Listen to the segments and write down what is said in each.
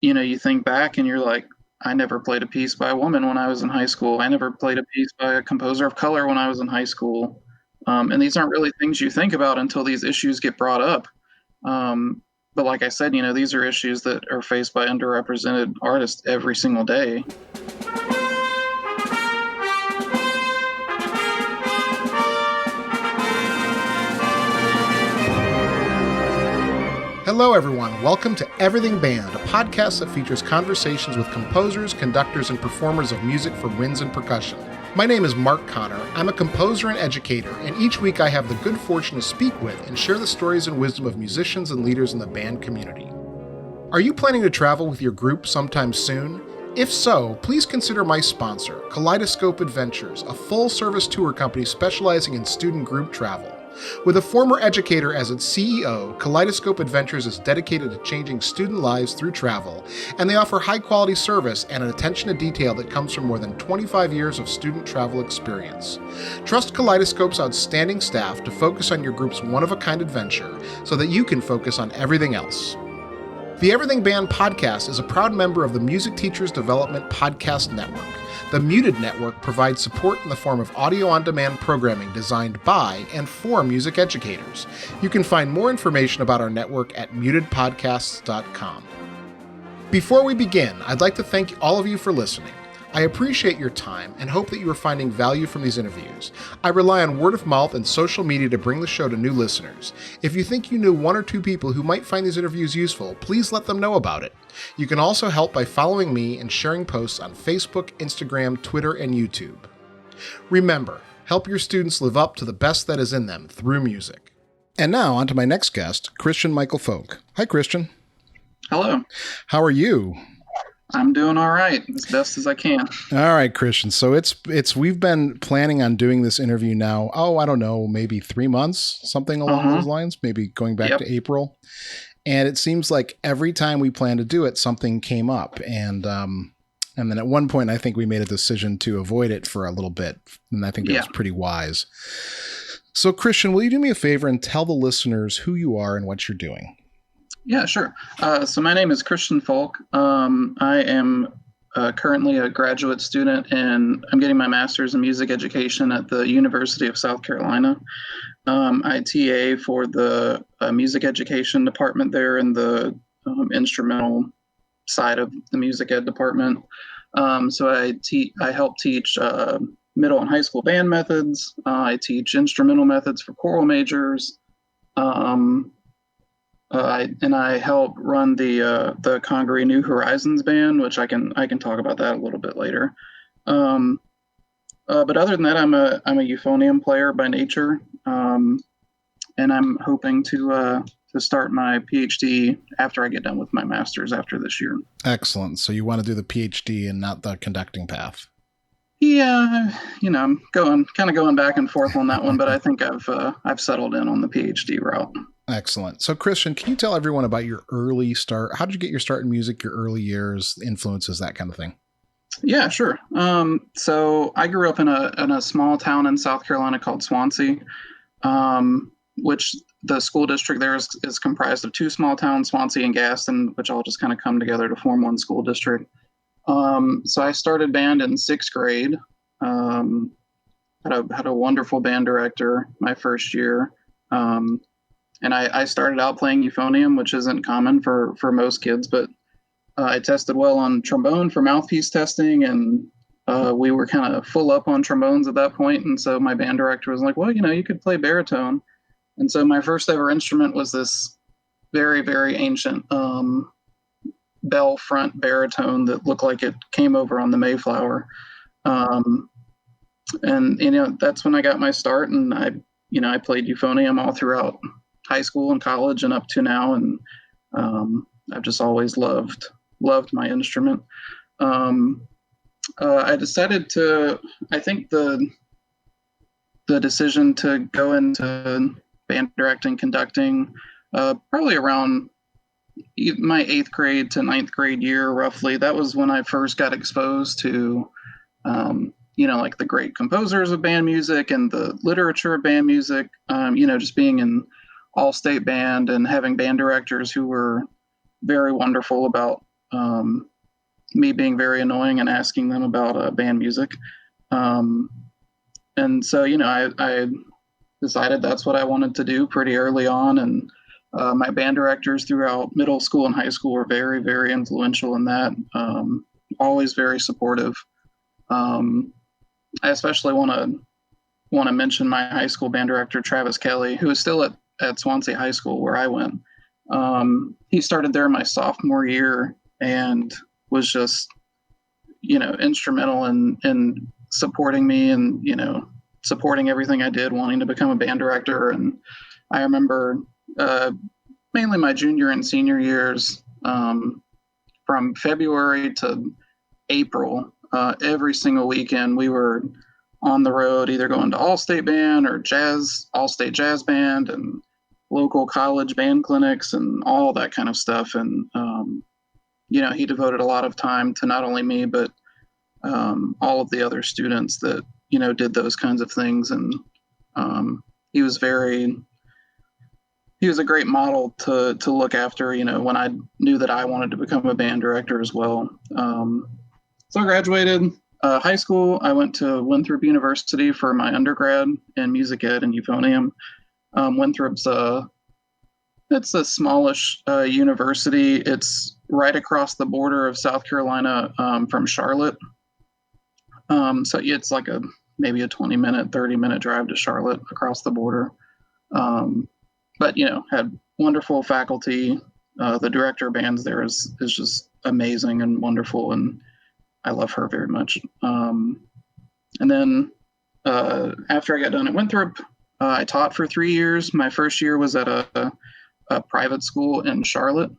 you think back and you're like, I never played a piece by a woman when I was in high school. I never played a piece by a composer of color when I was in high school. And these aren't really things you think about until these issues get brought up. But like I said, these are issues that are faced by underrepresented artists every single day. Hello, everyone. Welcome to Everything Band, a podcast that features conversations with composers, conductors, and performers of music for winds and percussion. My name is Mark Connor. I'm a composer and educator, and each week I have the good fortune to speak with and share the stories and wisdom of musicians and leaders in the band community. Are you planning to travel with your group sometime soon? If so, please consider my sponsor, Kaleidoscope Adventures, a full-service tour company specializing in student group travel. With a former educator as its CEO, Kaleidoscope Adventures is dedicated to changing student lives through travel, and they offer high-quality service and an attention to detail that comes from more than 25 years of student travel experience. Trust Kaleidoscope's outstanding staff to focus on your group's one-of-a-kind adventure so that you can focus on everything else. The Everything Band podcast is a proud member of the Music Teachers Development Podcast Network. The Muted Network provides support in the form of audio-on-demand programming designed by and for music educators. You can find more information about our network at mutedpodcasts.com. Before we begin, I'd like to thank all of you for listening. I appreciate your time and hope that you are finding value from these interviews. I rely on word of mouth and social media to bring the show to new listeners. If you think you knew one or two people who might find these interviews useful, please let them know about it. You can also help by following me and sharing posts on Facebook, Instagram, Twitter, and YouTube. Remember, help your students live up to the best that is in them through music. And now, on to my next guest, Christian Michael Folk. Hi, Christian. Hello. How are you? I'm doing all right, as best as I can. All right, Christian. So we've been planning on doing this interview now. I don't know, maybe 3 months, something along those lines, maybe going back to April. And it seems like every time we planned to do it, something came up. And then at one point, I think we made a decision to avoid it for a little bit. And I think that was pretty wise. So Christian, will you do me a favor and tell the listeners who you are and what you're doing? Yeah, sure. So my name is Christian Folk. I am currently a graduate student, and I'm getting my master's in music education at the University of South Carolina. I TA for the music education department there in the instrumental side of the music ed department. So I help teach middle and high school band methods. I teach instrumental methods for choral majors. I help run the Congaree New Horizons band, which I can talk about that a little bit later. But other than that, I'm a euphonium player by nature, and I'm hoping to start my PhD after I get done with my master's after this year. Excellent. So you want to do the PhD and not the conducting path? Yeah, I'm going back and forth on that one, but I think I've settled in on the PhD route. Excellent. So, Christian, can you tell everyone about your early start? How did you get your start in music, your early years, influences, that kind of thing? Yeah, sure. So I grew up in a small town in South Carolina called Swansea, which the school district there is comprised of two small towns, Swansea and Gaston, which all just kind of come together to form one school district. So I started band in sixth grade. Had a wonderful band director my first year. And I started out playing euphonium, which isn't common for most kids, but I tested well on trombone for mouthpiece testing, and we were kind of full up on trombones at that point. And so my band director was like, well, you could play baritone. And so my first ever instrument was this very, very ancient bell front baritone that looked like it came over on the Mayflower. And that's when I got my start, and I played euphonium all throughout high school and college and up to now, and I've just always loved my instrument. I decided I think the decision to go into band directing, conducting, probably around my 8th grade to 9th grade year, roughly. That was when I first got exposed to, like the great composers of band music and the literature of band music, just being in all-state band and having band directors who were very wonderful about me being very annoying and asking them about band music. And so, I decided that's what I wanted to do pretty early on. And my band directors throughout middle school and high school were very, very influential in that. Always very supportive. I especially want to mention my high school band director, Travis Kelly, who is still at Swansea High School where I went. He started there my sophomore year and was just, instrumental in supporting me and, supporting everything I did, wanting to become a band director. And I remember mainly my junior and senior years, from February to April, every single weekend we were on the road, either going to All-State Band or All-State Jazz Band and local college band clinics and all that kind of stuff. And, he devoted a lot of time to not only me, but all of the other students that, did those kinds of things. And he was a great model to look after, when I knew that I wanted to become a band director as well. So I graduated high school. I went to Winthrop University for my undergrad in music ed and euphonium. Winthrop's it's a smallish university. It's right across the border of South Carolina from Charlotte. So it's like maybe a 20-minute, 30-minute drive to Charlotte across the border. But, had wonderful faculty. The director of bands there is just amazing and wonderful, and I love her very much. And then after I got done at Winthrop, I taught for 3 years. My first year was at a private school in Charlotte,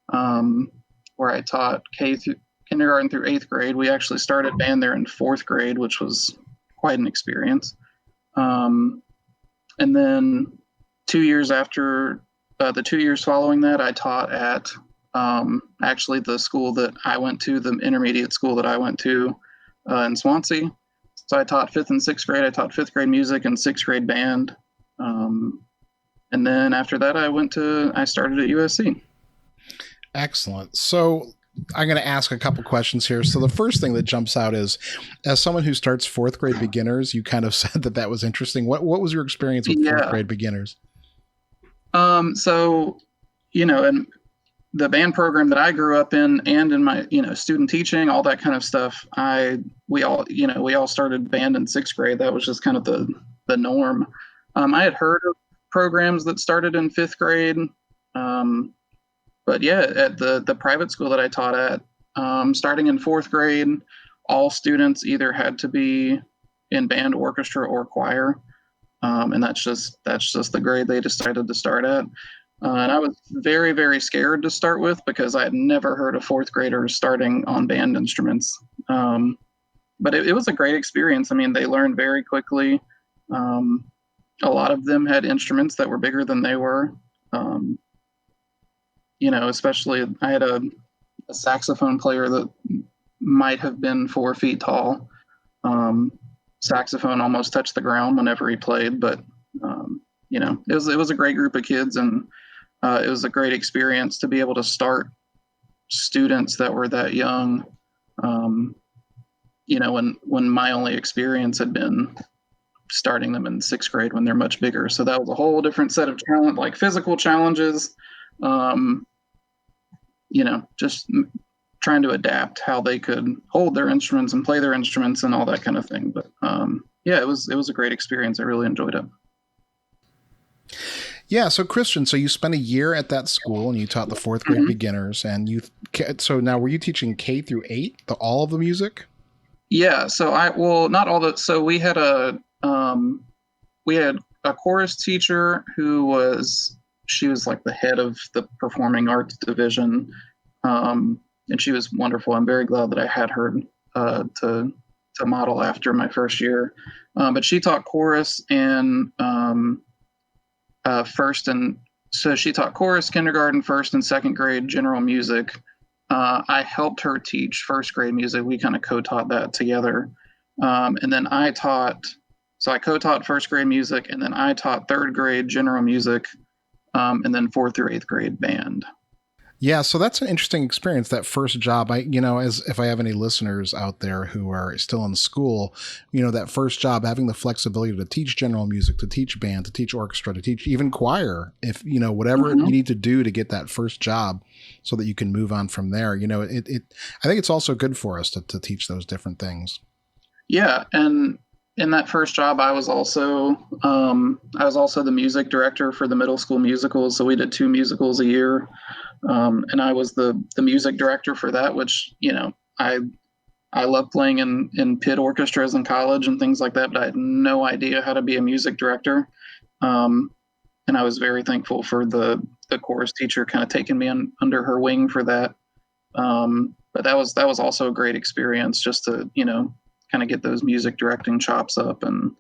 where I taught kindergarten through 8th grade. We actually started band there in 4th grade, which was quite an experience. And then 2 years after, the 2 years following that, I taught at actually the school that I went to, the intermediate school that I went to in Swansea. So I taught 5th and 6th grade. I taught 5th grade music and 6th grade band. And then after that, I started at USC. Excellent. So I'm going to ask a couple questions here. So the first thing that jumps out is, as someone who starts 4th grade beginners, you kind of said that was interesting. What was your experience with 4th grade beginners? So, in the band program that I grew up in and in my, student teaching, all that kind of stuff, we all started band in 6th grade. That was just kind of the norm. I had heard of programs that started in 5th grade. But yeah, at the private school that I taught at, starting in 4th grade, all students either had to be in band, orchestra, or choir. And that's just the grade they decided to start at. And I was very, very scared to start with because I had never heard of 4th graders starting on band instruments. But it was a great experience. I mean, they learned very quickly. A lot of them had instruments that were bigger than they were. Especially I had a saxophone player that might have been 4 feet tall. Saxophone almost touched the ground whenever he played, but it was a great group of kids, and it was a great experience to be able to start students that were that young. When my only experience had been starting them in 6th grade when they're much bigger. So that was a whole different set of physical challenges. Just trying to adapt how they could hold their instruments and play their instruments and all that kind of thing. But it was a great experience. I really enjoyed it. Yeah. So Christian, you spent a year at that school and you taught the 4th grade beginners, and so now were you teaching K through 8, all of the music? Yeah. So not all the, so we had a chorus teacher she was like the head of the performing arts division. And she was wonderful. I'm very glad that I had her to model after my first year. But she taught chorus and so she taught chorus, kindergarten, 1st and 2nd grade, general music. I helped her teach 1st grade music. We kind of co-taught that together. And then I co-taught 1st grade music, and then I taught 3rd grade general music, and then 4th through 8th grade band. Yeah, so that's an interesting experience, that first job. As if I have any listeners out there who are still in school, that first job, having the flexibility to teach general music, to teach band, to teach orchestra, to teach even choir, if, whatever Mm-hmm. you need to do to get that first job so that you can move on from there. I think it's also good for us to teach those different things. Yeah. And in that first job, I was also the music director for the middle school musicals. So we did 2 musicals a year. And I was the music director for that, which, I love playing in pit orchestras in college and things like that, but I had no idea how to be a music director. And I was very thankful for the chorus teacher kind of taking me under her wing for that. But that was also a great experience, just to, kind of get those music directing chops up and,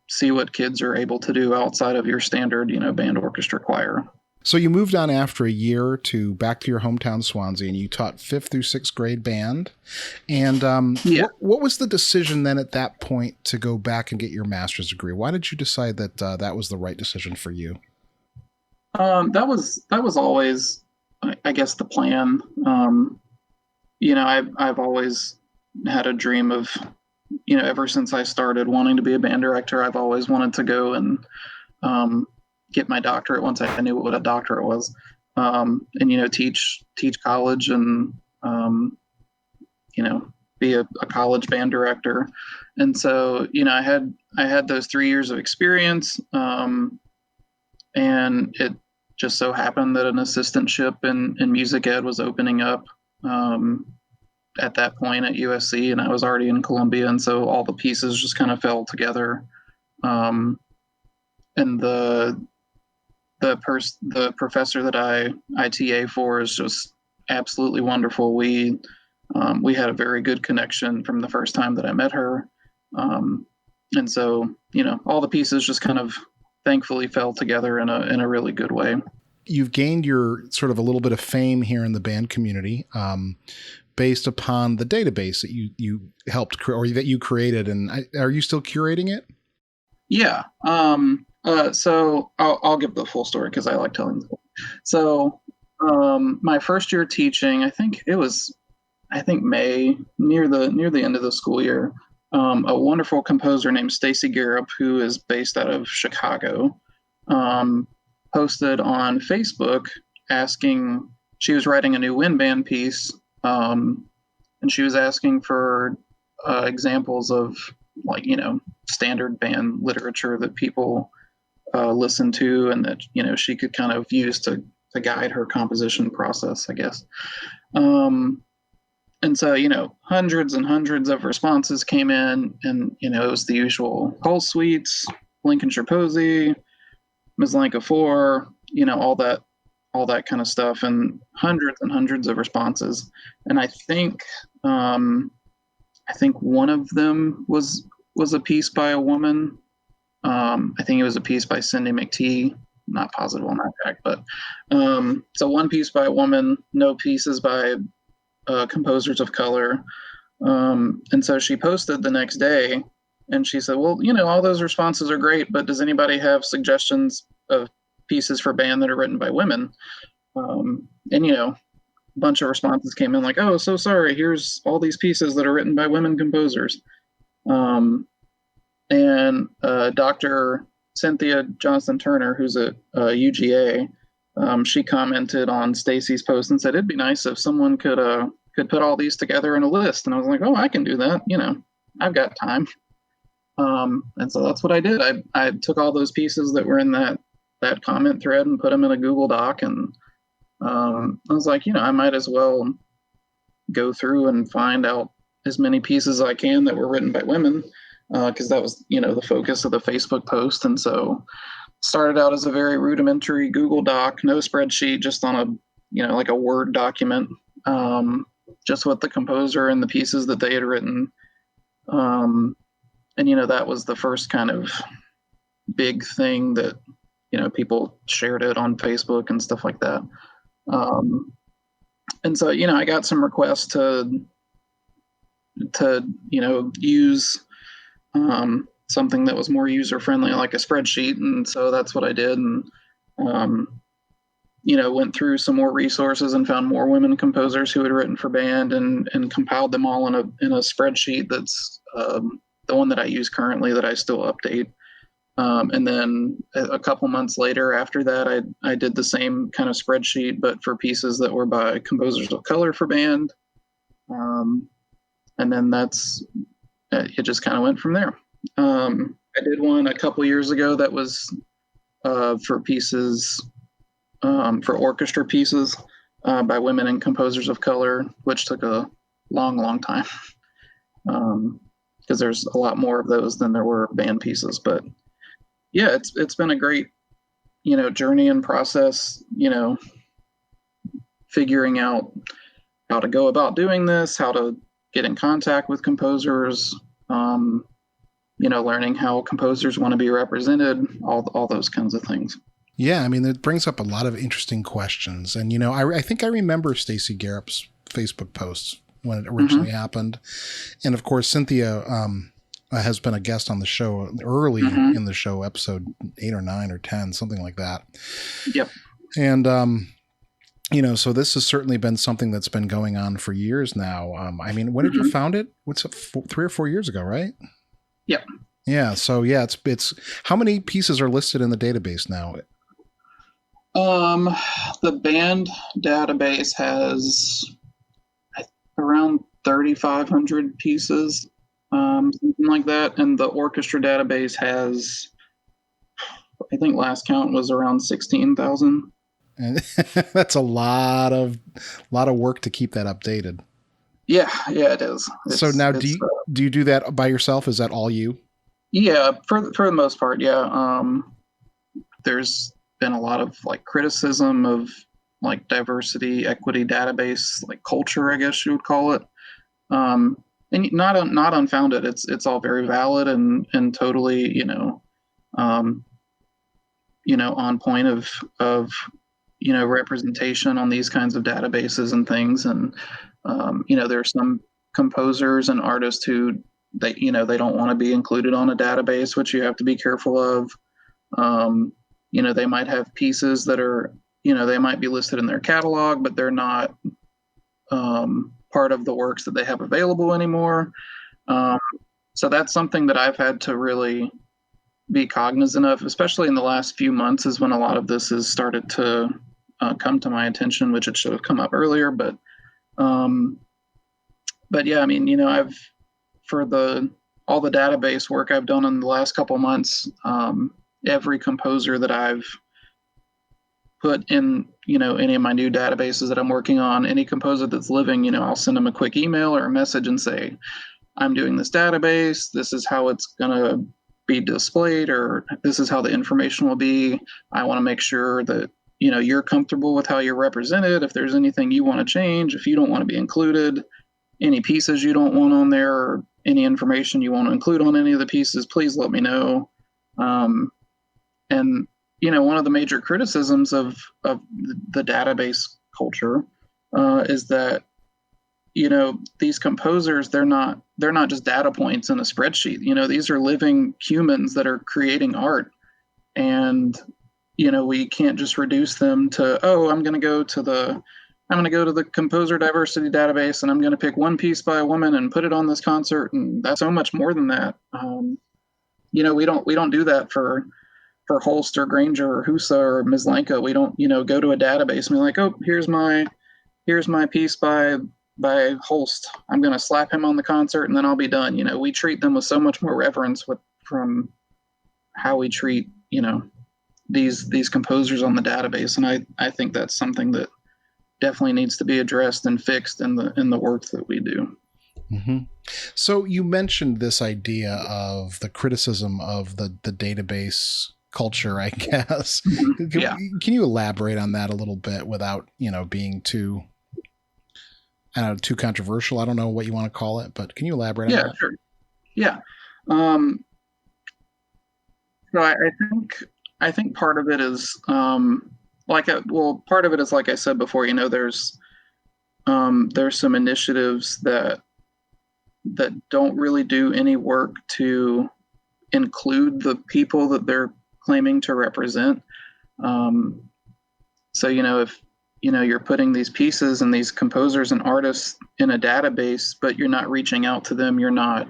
see what kids are able to do outside of your standard, band, orchestra, choir. So you moved on after a year back to your hometown, Swansea, and you taught 5th through 6th grade band. And what was the decision then at that point to go back and get your master's degree? Why did you decide that that was the right decision for you? That was always, I guess, the plan. I've always had a dream of, ever since I started wanting to be a band director, I've always wanted to go and get my doctorate once I knew what a doctorate was, and teach college and be a college band director. And so I had those 3 years of experience, and it just so happened that an assistantship in music ed was opening up at that point at USC, and I was already in Columbia, and so all the pieces just kind of fell together. And the professor that I TA for is just absolutely wonderful. We had a very good connection from the first time that I met her. And so, all the pieces just kind of thankfully fell together in a really good way. You've gained your sort of a little bit of fame here in the band community, based upon the database that you helped or that you created. And are you still curating it? Yeah. So I'll give the full story because I like telling the story. So my first year teaching, I think May, near the end of the school year, a wonderful composer named Stacy Garrop, who is based out of Chicago, posted on Facebook asking, she was writing a new wind band piece, and she was asking for examples of standard band literature that people listen to and that she could kind of use to guide her composition process, I guess. And so hundreds and hundreds of responses came in, and it was the usual Cole Suites, Lincolnshire Posy, Maslanka 4, all that kind of stuff, and hundreds of responses. And I think one of them was a piece by a woman. I think it was a piece by Cindy McTee. Not positive on that fact, but so one piece by a woman, no pieces by composers of color. And so she posted the next day, and she said, well, all those responses are great, but does anybody have suggestions of pieces for band that are written by women? And a bunch of responses came in like, oh, so sorry, here's all these pieces that are written by women composers. And Dr. Cynthia Johnston Turner, who's at UGA, she commented on Stacy's post and said it'd be nice if someone could put all these together in a list. And I was like, oh, I can do that. I've got time. And so that's what I did. I took all those pieces that were in that comment thread and put them in a Google Doc. And I was like, I might as well go through and find out as many pieces as I can that were written by women, because that was, the focus of the Facebook post. And so started out as a very rudimentary Google Doc, no spreadsheet, just on a, like a Word document, just with the composer and the pieces that they had written. And, that was the first kind of big thing that, people shared it on Facebook and stuff like that. And so, I got some requests to use something that was more user friendly, like a spreadsheet. And so that's what I did. And went through some more resources and found more women composers who had written for band and compiled them all in a spreadsheet that's the one that I use currently that I still update. And then a couple months later after that, I did the same kind of spreadsheet, but for pieces that were by composers of color for band. And then it just kind of went from there. I did one a couple years ago that was for pieces, for orchestra pieces by women and composers of color, which took a long time because there's a lot more of those than there were band pieces. But yeah, it's been a great, journey and process, figuring out how to go about doing this, how to get in contact with composers, learning how composers want to be represented, all those kinds of things. Yeah, I mean, it brings up a lot of interesting questions. And, I think I remember Stacey Garrup's Facebook posts when it originally happened. And, of course, Cynthia has been a guest on the show early in the show, episode 8 or 9 or 10, something like that. Yep. And, so this has certainly been something that's been going on for years now. I mean, when did you found it? What's it, 3 or 4 years ago, right? Yep. Yeah. So yeah, it's how many pieces are listed in the database now? The band database has around 3,500 pieces, something like that. And the orchestra database has, I think last count was around 16,000. And that's a lot of work to keep that updated. Yeah, it is. So now do you do that by yourself? Is that all you? Yeah, for the most part, yeah. There's been a lot of criticism of diversity, equity database, culture, I guess you would call it. And not unfounded. It's all very valid and totally, on point of representation on these kinds of databases and things. And, there are some composers and artists who they don't want to be included on a database, which you have to be careful of. They might have pieces that are, they might be listed in their catalog, but they're not part of the works that they have available anymore. So that's something that I've had to really be cognizant of, especially in the last few months, is when a lot of this has started to come to my attention, which it should have come up earlier. But yeah, I mean, I've, for all the database work I've done in the last couple months, every composer that I've put in, any of my new databases that I'm working on, any composer that's living, I'll send them a quick email or a message and say, I'm doing this database. This is how it's going to be displayed, or this is how the information will be. I want to make sure that, you're comfortable with how you're represented. If there's anything you want to change, if you don't want to be included, any pieces you don't want on there, or any information you want to include on any of the pieces, please let me know. And, one of the major criticisms of the database culture is that, these composers, they're not just data points in a spreadsheet. These are living humans that are creating art. And, we can't just reduce them to, I'm going to go to the composer diversity database and I'm going to pick one piece by a woman and put it on this concert. And that's so much more than that. We don't do that for Holst or Granger or Husa or Maslanka. We don't, go to a database and be like, here's my piece by Holst. I'm going to slap him on the concert and then I'll be done. We treat them with so much more reverence from how we treat, these composers on the database. And I think that's something that definitely needs to be addressed and fixed in the work that we do. Mm-hmm. So you mentioned this idea of the criticism of the database culture, I guess. Yeah. Can you elaborate on that a little bit without, being too controversial? I don't know what you want to call it, but can you elaborate on that? Yeah, sure. Yeah. So I think part of it is part of it is, like I said before, there's some initiatives that don't really do any work to include the people that they're claiming to represent. So, if, you're putting these pieces and these composers and artists in a database, but you're not reaching out to them, you're not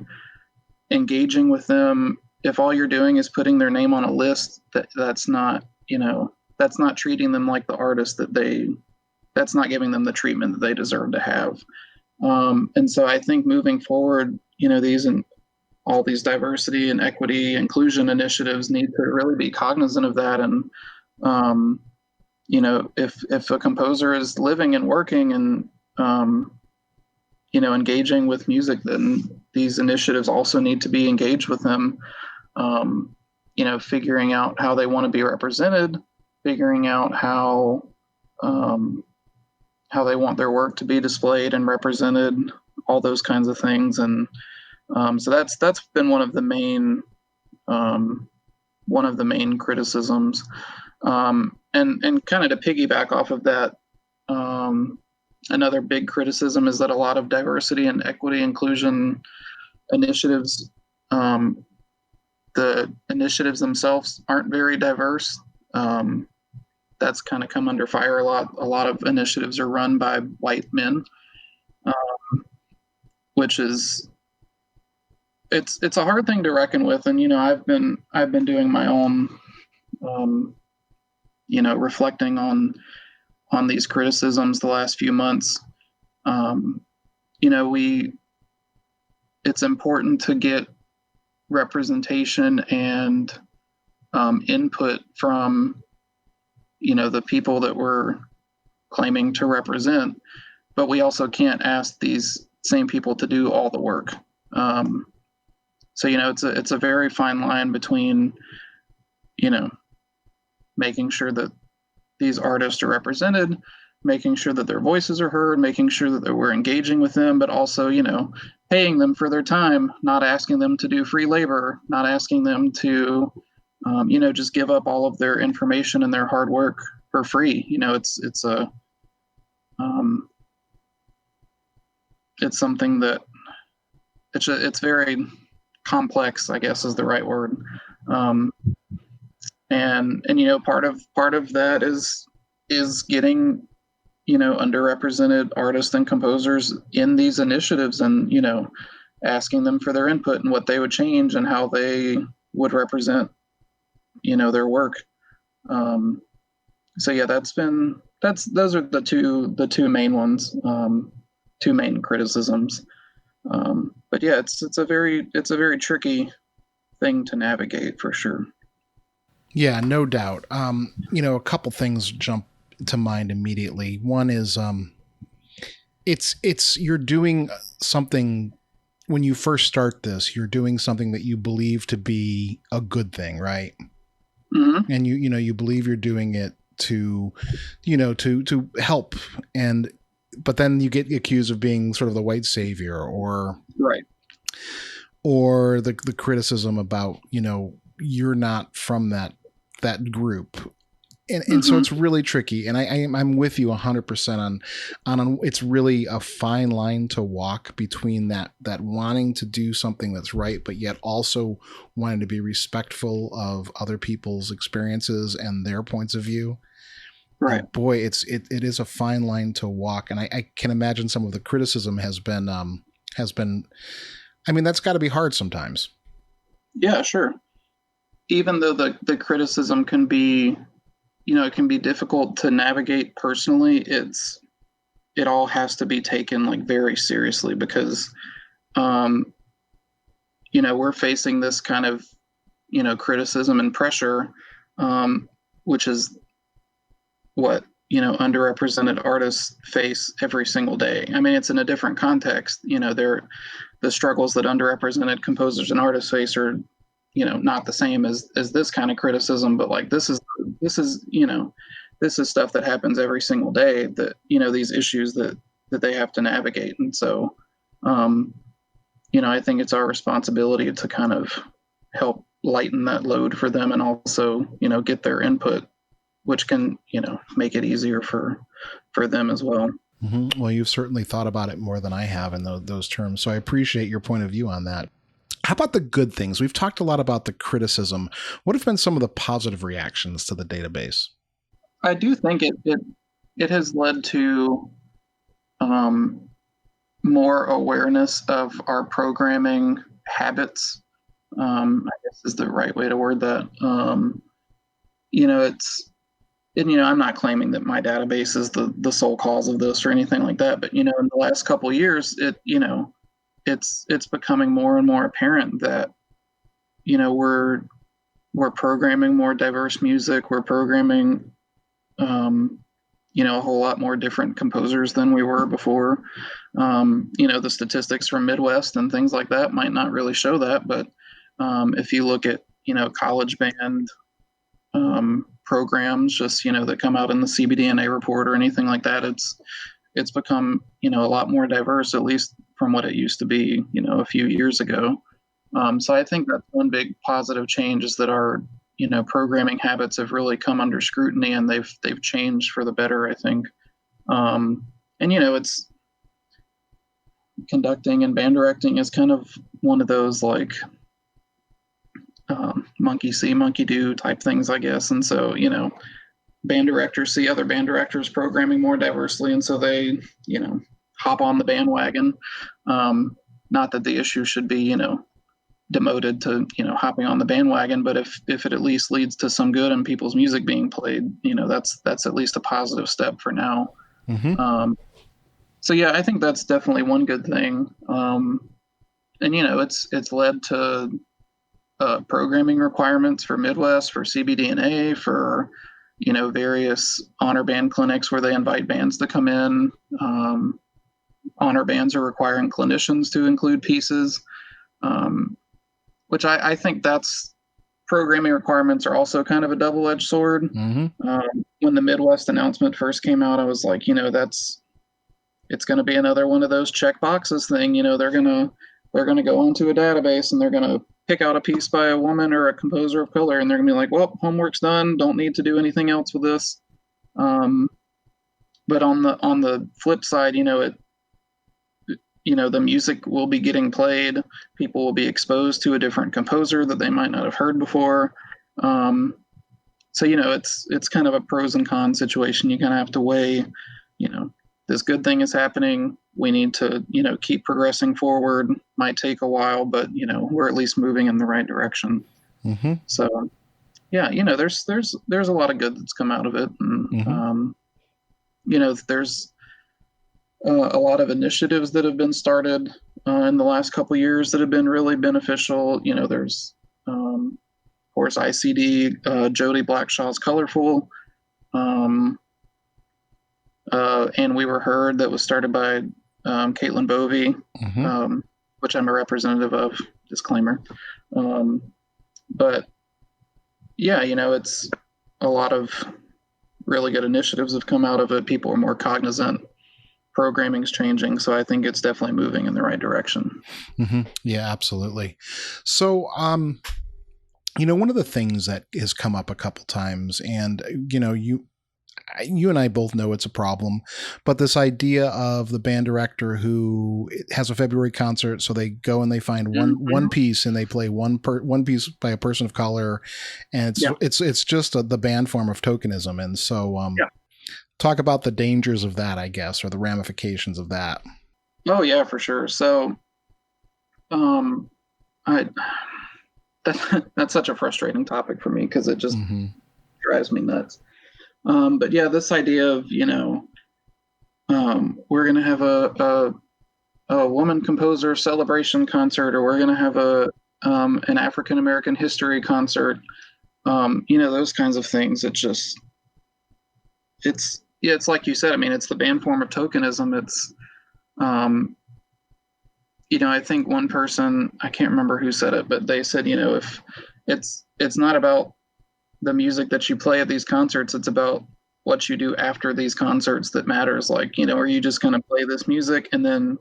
engaging with them. If all you're doing is putting their name on a list, that's not, that's not treating them like the artist that's not giving them the treatment that they deserve to have. And so I think moving forward, all these diversity and equity inclusion initiatives need to really be cognizant of that. And, if a composer is living and working and, engaging with music, then these initiatives also need to be engaged with them, figuring out how they want to be represented, figuring out how they want their work to be displayed and represented, all those kinds of things. And so that's been one of the main criticisms. And kind of to piggyback off of that, another big criticism is that a lot of diversity and equity inclusion initiatives, the initiatives themselves aren't very diverse. That's kind of come under fire a lot. A lot of initiatives are run by white men, which is it's a hard thing to reckon with. And I've been doing my own reflecting on these criticisms the last few months. It's important to get representation and input from the people that we're claiming to represent, but we also can't ask these same people to do all the work. So it's a very fine line between making sure that these artists are represented, making sure that their voices are heard, making sure that we're engaging with them, but also paying them for their time, not asking them to do free labor, not asking them to just give up all of their information and their hard work for free. It's something that it's very complex, I guess is the right word. And part of that is getting underrepresented artists and composers in these initiatives, and asking them for their input and what they would change and how they would represent their work. So yeah, those are the two main ones, two main criticisms. But yeah, it's a very tricky thing to navigate for sure. Yeah, no doubt. A couple things jump to mind immediately. One is it's you're doing something when you first start this, you're doing something that you believe to be a good thing, right? Mm-hmm. And you believe you're doing it to help, but then you get accused of being sort of the white savior, or right, or the criticism about you're not from that group. And mm-hmm. So it's really tricky, and I'm with you 100% on it's really a fine line to walk between that wanting to do something that's right, but yet also wanting to be respectful of other people's experiences and their points of view. Right. And boy, it is a fine line to walk, and I can imagine some of the criticism has been. I mean, that's got to be hard sometimes. Yeah, sure. Even though the criticism can be, it can be difficult to navigate personally, it all has to be taken very seriously, because, we're facing this kind of, criticism and pressure, which is what, underrepresented artists face every single day. I mean, it's in a different context. The struggles that underrepresented composers and artists face are, not the same as this kind of criticism, but this is stuff that happens every single day, that, these issues that they have to navigate. And so, I think it's our responsibility to kind of help lighten that load for them, and also, get their input, which can, make it easier for them as well. Mm-hmm. Well, you've certainly thought about it more than I have in those terms. So I appreciate your point of view on that. How about the good things? We've talked a lot about the criticism. What have been some of the positive reactions to the database? I do think it has led to um, more awareness of our programming habits. I guess is the right way to word that. It's and I'm not claiming that my database is the sole cause of this or anything like that, but in the last couple of years, it's becoming more and more apparent that we're programming more diverse music. We're programming a whole lot more different composers than we were before. The statistics from Midwest and things like that might not really show that, but if you look at college band programs, just that come out in the CBDNA report or anything like that, it's become a lot more diverse, at least from what it used to be a few years ago. So I think that's one big positive change, is that our programming habits have really come under scrutiny, and they've changed for the better, I think. And it's conducting and band directing is kind of one of those like monkey see, monkey do type things, I guess. And so band directors see other band directors programming more diversely, and so they hop on the bandwagon. Not that the issue should be demoted to hopping on the bandwagon, but if it at least leads to some good and people's music being played, that's at least a positive step for now. Mm-hmm. So yeah, I think that's definitely one good thing. And it's led to programming requirements for Midwest, for CBDNA, for various honor band clinics where they invite bands to come in. Honor bands are requiring clinicians to include pieces, which I think that's programming requirements are also kind of a double-edged sword. Mm-hmm. When the Midwest announcement first came out, I was like, it's going to be another one of those check boxes thing. They're gonna go onto a database and they're gonna pick out a piece by a woman or a composer of color, and they're gonna be like, well, homework's done, don't need to do anything else with this. But on the flip side, the music will be getting played. People will be exposed to a different composer that they might not have heard before. So it's kind of a pros and cons situation. You kind of have to weigh, this good thing is happening. We need to, keep progressing forward. Might take a while, but we're at least moving in the right direction. Mm-hmm. So, yeah, there's a lot of good that's come out of it, and mm-hmm. There's a lot of initiatives that have been started in the last couple of years that have been really beneficial. There's of course ICD, Jody Blackshaw's Colorful. And We Were Heard, that was started by Caitlin Bovey, Mm-hmm. Which I'm a representative of, disclaimer. But yeah, it's a lot of really good initiatives have come out of it. People are more cognizant. Programming's changing, so I think it's definitely moving in the right direction. Mm-hmm. Yeah, absolutely. So, one of the things that has come up a couple times, and you and I both know it's a problem, but this idea of the band director who has a February concert, so they go and they find one piece and they play one piece by a person of color, and it's just the band form of tokenism. And so talk about the dangers of that, I guess, or the ramifications of that. Oh yeah, for sure. So that's such a frustrating topic for me, because it just drives me nuts. But yeah, this idea of, we're going to have a woman composer celebration concert, or we're going to have an African American history concert, those kinds of things. It's like you said, I mean, it's the band form of tokenism. It's, I think one person, I can't remember who said it, but they said, if it's not about the music that you play at these concerts, it's about what you do after these concerts that matters. Like, are you just going to play this music and then,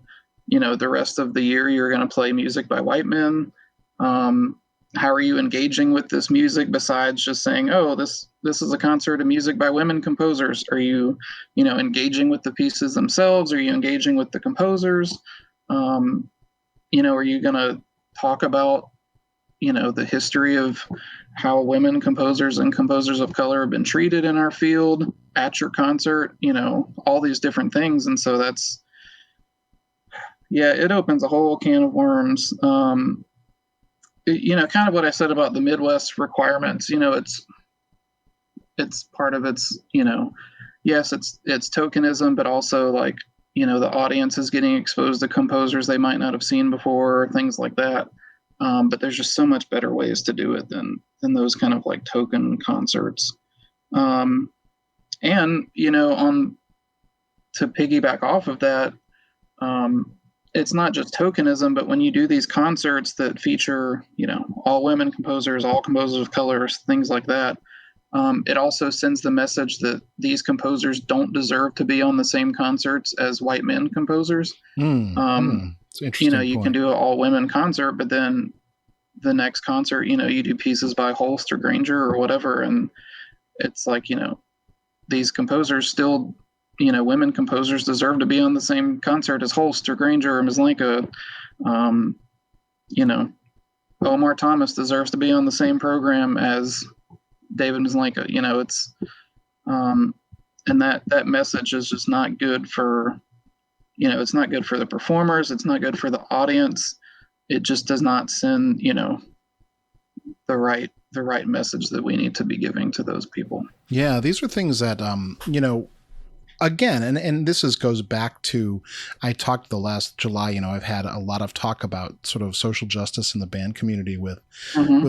the rest of the year you're going to play music by white men? How are you engaging with this music besides just saying, oh, this is a concert of music by women composers? Are you, engaging with the pieces themselves? Are you engaging with the composers? Are you going to talk about, the history of how women composers and composers of color have been treated in our field at your concert, all these different things. And so it opens a whole can of worms. Kind of what I said about the Midwest requirements, it's part of its, yes, it's tokenism, but also like, the audience is getting exposed to composers they might not have seen before, things like that. But there's just so much better ways to do it than those kind of like token concerts. And, to piggyback off of that, it's not just tokenism, but when you do these concerts that feature, all women composers, all composers of colors, things like that, it also sends the message that these composers don't deserve to be on the same concerts as white men composers. It's an interesting you point. can do an all women concert, but then the next concert, you do pieces by Holst or Granger or whatever. And it's like, these composers still, women composers deserve to be on the same concert as Holst or Granger or Maslanka. Omar Thomas deserves to be on the same program as David Maslanka. It's and that message is just not good for, it's not good for the performers. It's not good for the audience. It just does not send, the right message that we need to be giving to those people. Yeah, these are things that, again, and this goes back to, I talked the last July, I've had a lot of talk about sort of social justice in the band community with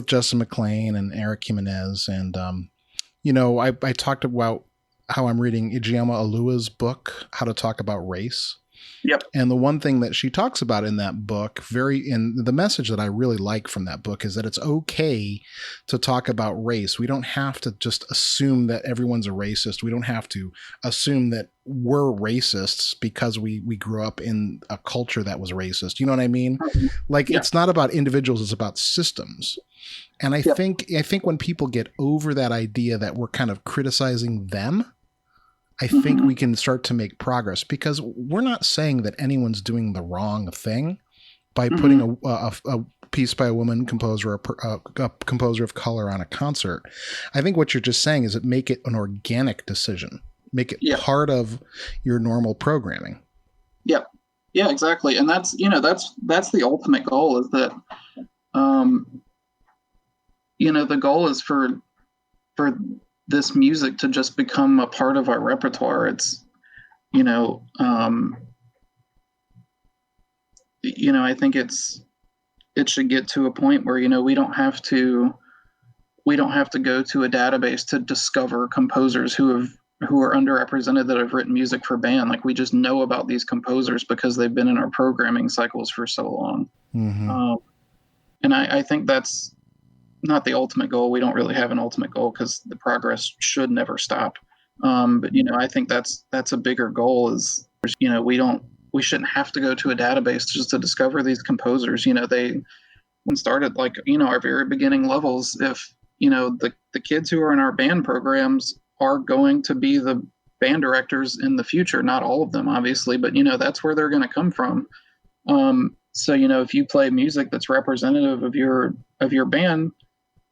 Justin McLean and Eric Jimenez. And, I talked about how I'm reading Ijeoma Oluwa's book, How to Talk About Race. Yep. And the one thing that she talks about in that book, the message that I really like from that book is that it's okay to talk about race. We don't have to just assume that everyone's a racist. We don't have to assume that we're racists because we grew up in a culture that was racist. You know what I mean? Like, It's not about individuals, it's about systems. And I think when people get over that idea that we're kind of criticizing them, I think we can start to make progress, because we're not saying that anyone's doing the wrong thing by putting a piece by a woman composer, a composer of color on a concert. I think what you're just saying is that make it an organic decision, make it part of your normal programming. Yeah, exactly. And that's the ultimate goal, is that, the goal is for this music to just become a part of our repertoire. It's, I think it should get to a point where, we don't have to go to a database to discover composers who are underrepresented that have written music for band. Like, we just know about these composers because they've been in our programming cycles for so long. And I think that's not the ultimate goal. We don't really have an ultimate goal, because the progress should never stop. But I think that's a bigger goal, is, we shouldn't have to go to a database just to discover these composers. They started like, our very beginning levels. If, the kids who are in our band programs are going to be the band directors in the future, not all of them, obviously, but, that's where they're going to come from. So, if you play music that's representative of your band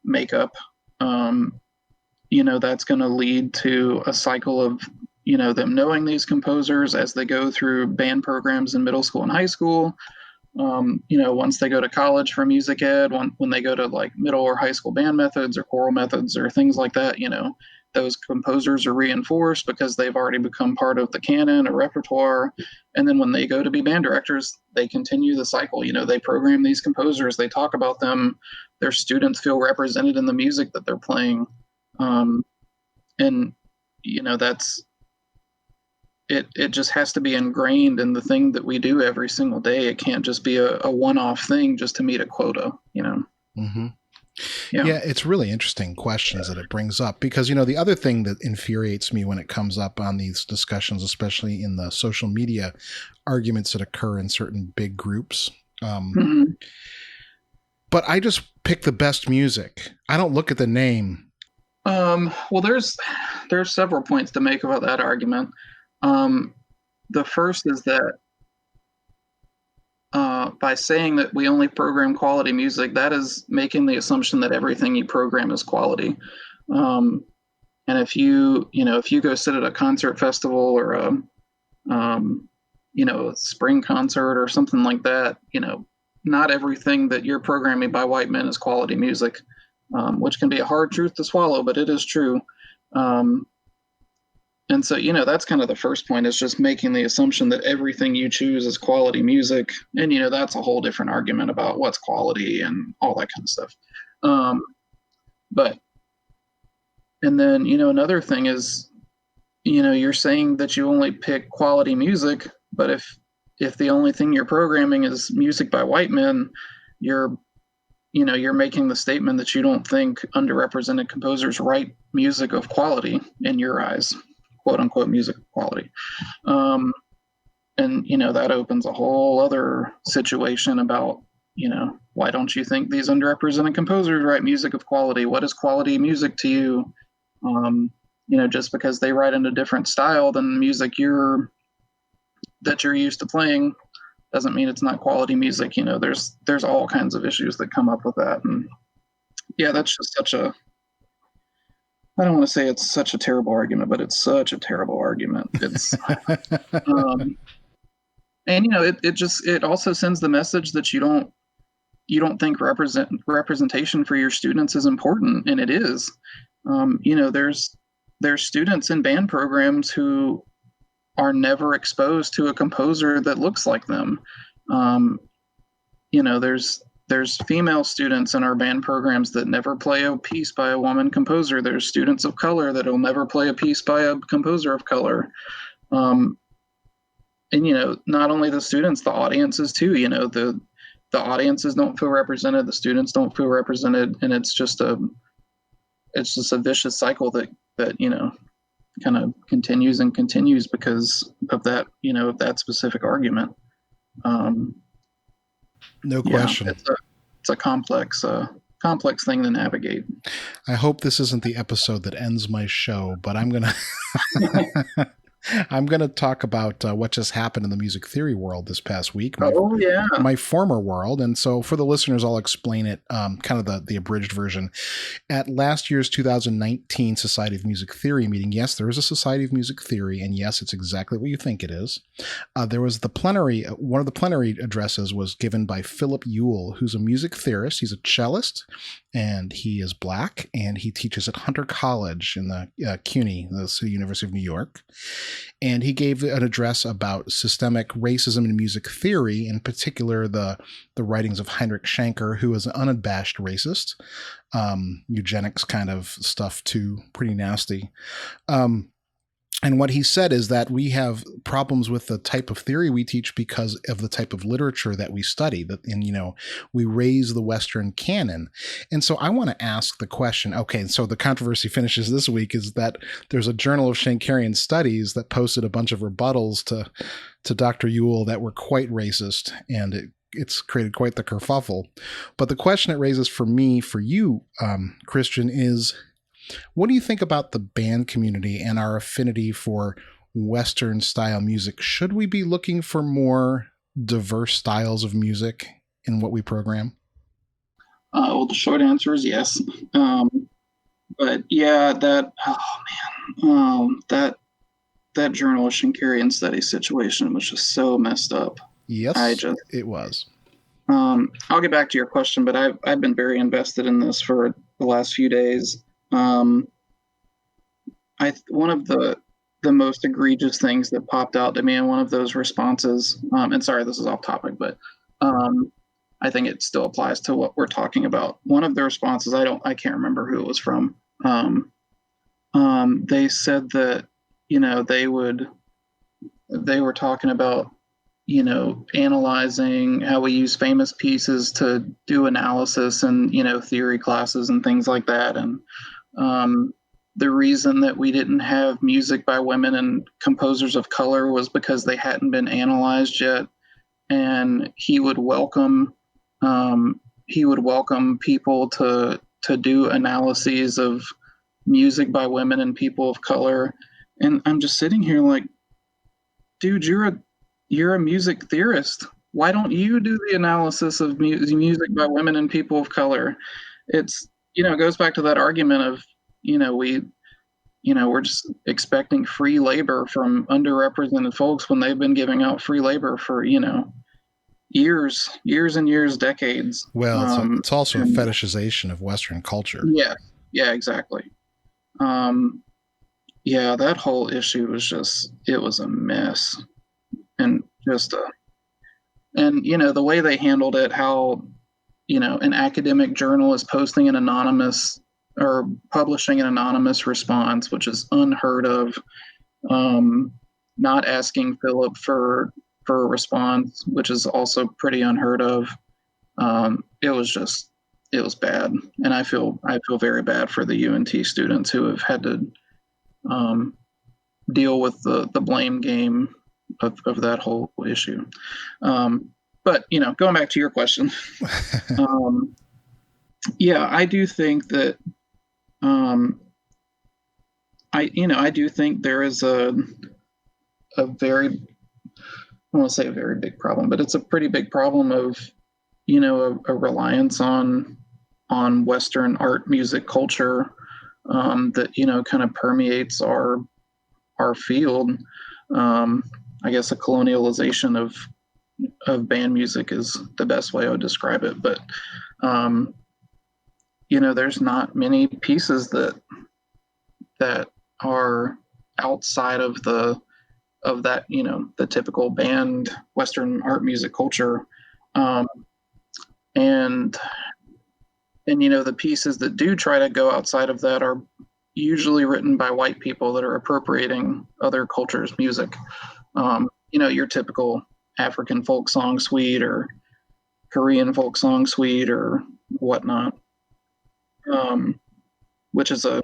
makeup, that's going to lead to a cycle of, them knowing these composers as they go through band programs in middle school and high school. Once they go to college for music ed, when they go to like middle or high school band methods or choral methods or things like that, those composers are reinforced because they've already become part of the canon or repertoire. And then when they go to be band directors, they continue the cycle. They program these composers, they talk about them, their students feel represented in the music that they're playing. And that's it just has to be ingrained in the thing that we do every single day. It can't just be a one-off thing just to meet a quota. Yeah, it's really interesting questions that it brings up, because, the other thing that infuriates me when it comes up on these discussions, especially in the social media arguments that occur in certain big groups. But I just pick the best music. I don't look at the name. Well, there's several points to make about that argument. The first is that by saying that we only program quality music, that is making the assumption that everything you program is quality. And if you go sit at a concert festival or a spring concert or something like that, not everything that you're programming by white men is quality music, which can be a hard truth to swallow, but it is true. And so, that's kind of the first point, is just making the assumption that everything you choose is quality music. And, that's a whole different argument about what's quality and all that kind of stuff. And then, another thing is, you're saying that you only pick quality music, but if the only thing you're programming is music by white men, you're making the statement that you don't think underrepresented composers write music of quality in your eyes, quote unquote music quality. And that opens a whole other situation about, why don't you think these underrepresented composers write music of quality? What is quality music to you? Just because they write in a different style than music that you're used to playing doesn't mean it's not quality music. There's all kinds of issues that come up with that. And yeah, that's just I don't want to say it's such a terrible argument, but it's such a terrible argument. It's, it also sends the message that you don't think representation for your students is important, and it is. There's students in band programs who are never exposed to a composer that looks like them. There's female students in our band programs that never play a piece by a woman composer. There's students of color that will never play a piece by a composer of color. Not only the students, the audiences too. The audiences don't feel represented, the students don't feel represented, and it's just a vicious cycle that kind of continues and continues because of that, of that specific argument. No question. It's a complex thing to navigate. I hope this isn't the episode that ends my show, but I'm gonna I'm gonna talk about what just happened in the music theory world this past week. My former world. And so for the listeners, I'll explain it, kind of the abridged version. At last year's 2019 Society of Music Theory meeting, yes, there is a Society of Music Theory, and yes, it's exactly what you think it is. There was the plenary. One of the plenary addresses was given by Philip Ewell, who's a music theorist. He's a cellist, and he is Black, and he teaches at Hunter College in the CUNY, the University of New York. And he gave an address about systemic racism in music theory, in particular the writings of Heinrich Schenker, who is an unabashed racist, eugenics kind of stuff too, pretty nasty. And what he said is that we have problems with the type of theory we teach because of the type of literature that we study, we raise the Western canon. And so I want to ask the question, okay, so the controversy finishes this week is that there's a Journal of Schenkerian Studies that posted a bunch of rebuttals to Dr. Ewell that were quite racist, and it's created quite the kerfuffle. But the question it raises for me, for you, Christian, is, what do you think about the band community and our affinity for Western style music? Should we be looking for more diverse styles of music in what we program? Well, the short answer is yes. But yeah, that Journal of Schenkerian Studies situation was just so messed up. Yes, it was. I'll get back to your question, but I've been very invested in this for the last few days. One of the most egregious things that popped out to me in one of those responses, and sorry, this is off topic, but I think it still applies to what we're talking about. One of the responses, I can't remember who it was from. They said that, they were talking about, analyzing how we use famous pieces to do analysis and, theory classes and things like that. And the reason that we didn't have music by women and composers of color was because they hadn't been analyzed yet. And he would welcome people to do analyses of music by women and people of color. And I'm just sitting here like, dude, you're a music theorist. why don't you do the analysis of music by women and people of color? It's, it goes back to that argument of, we're just expecting free labor from underrepresented folks when they've been giving out free labor for, years and years, decades. Well, it's also a fetishization of Western culture. Yeah, exactly. Yeah, that whole issue was it was a mess. And just, the way they handled it, how, an academic journal is posting an anonymous or publishing an anonymous response, which is unheard of. Not asking Philip for a response, which is also pretty unheard of. It was bad, and I feel very bad for the UNT students who have had to deal with the blame game of that whole issue. But going back to your question, yeah, I do think that I do think there is a very, I want to say a very big problem, but it's a pretty big problem of, a reliance on Western art, music, culture, that, kind of permeates our field. I guess a colonialization of band music is the best way I would describe it. But, there's not many pieces that are outside of that, the typical band Western art, music, culture. And the pieces that do try to go outside of that are usually written by white people that are appropriating other cultures' music. Your typical African folk song suite or Korean folk song suite or whatnot, which is a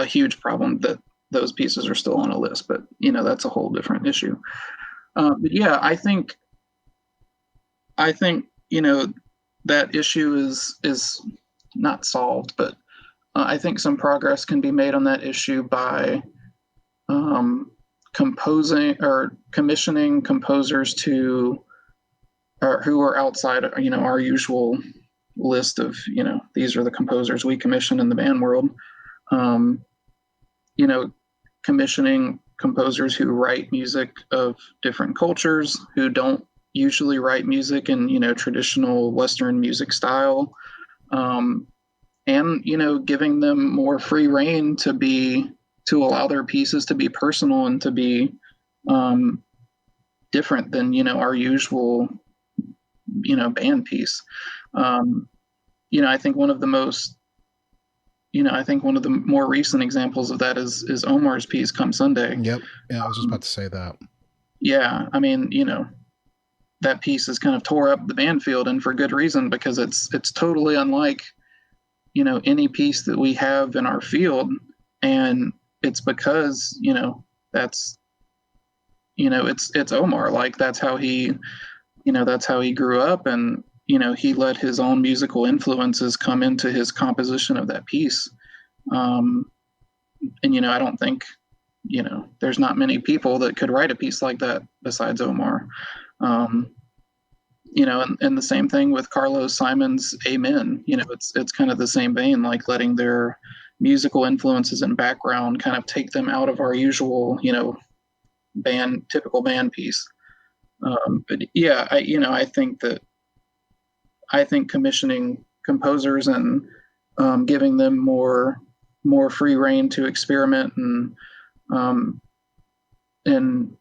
huge problem that those pieces are still on a list, but that's a whole different issue. But yeah, I think that issue is not solved, but I think some progress can be made on that issue by composing or commissioning composers who are outside, our usual list of, these are the composers we commission in the band world. Commissioning composers who write music of different cultures, who don't usually write music in, traditional Western music style, and, giving them more free rein to allow their pieces to be personal and to be different than, our usual, band piece. I think one of the more recent examples of that is Omar's piece, Come Sunday. Yep. Yeah, I was just about to say that. Yeah, I mean, that piece has kind of tore up the band field, and for good reason, because it's totally unlike, any piece that we have in our field. And it's because, that's, it's Omar. Like, that's how he grew up, and, he let his own musical influences come into his composition of that piece. And, I don't think, there's not many people that could write a piece like that besides Omar. And the same thing with Carlos Simon's Amen. It's kind of the same vein, like letting their musical influences and background kind of take them out of our usual, typical band piece. But yeah, I think commissioning composers and giving them more free rein to experiment and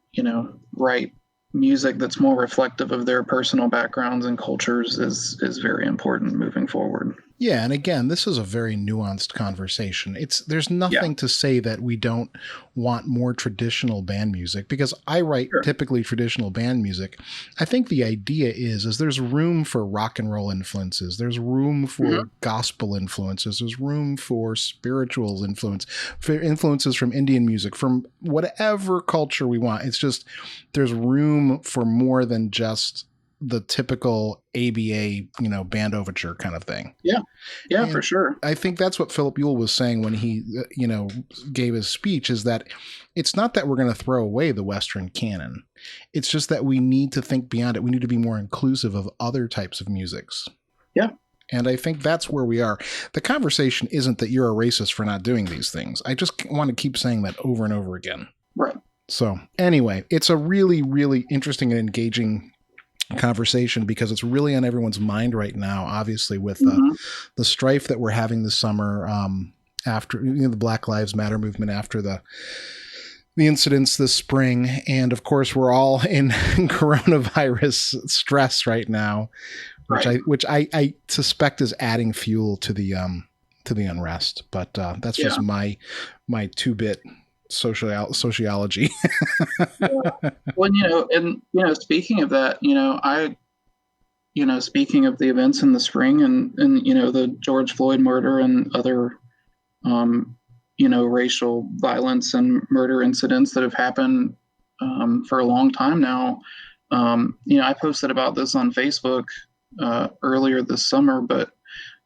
write music that's more reflective of their personal backgrounds and cultures is very important moving forward. Yeah, and again, this is a very nuanced conversation. There's nothing to say that we don't want more traditional band music, because I write typically traditional band music. I think the idea is there's room for rock and roll influences. There's room for gospel influences. There's room for spiritual influence, for influences from Indian music, from whatever culture we want. It's just there's room for more than just the typical ABA, band overture kind of thing. Yeah, and for sure. I think that's what Philip Ewell was saying when he, gave his speech, is that it's not that we're going to throw away the Western canon. It's just that we need to think beyond it. We need to be more inclusive of other types of musics. Yeah. And I think that's where we are. The conversation isn't that you're a racist for not doing these things. I just want to keep saying that over and over again. Right. So anyway, it's a really, really interesting and engaging conversation because it's really on everyone's mind right now, obviously, with the strife that we're having this summer after the Black Lives Matter movement, after the incidents this spring. And of course, we're all in coronavirus stress right now. Which I suspect is adding fuel to the unrest, but that's just my 2-bit sociology. Well, speaking of that, speaking of the events in the spring and the George Floyd murder and other racial violence and murder incidents that have happened for a long time now. I posted about this on Facebook earlier this summer, but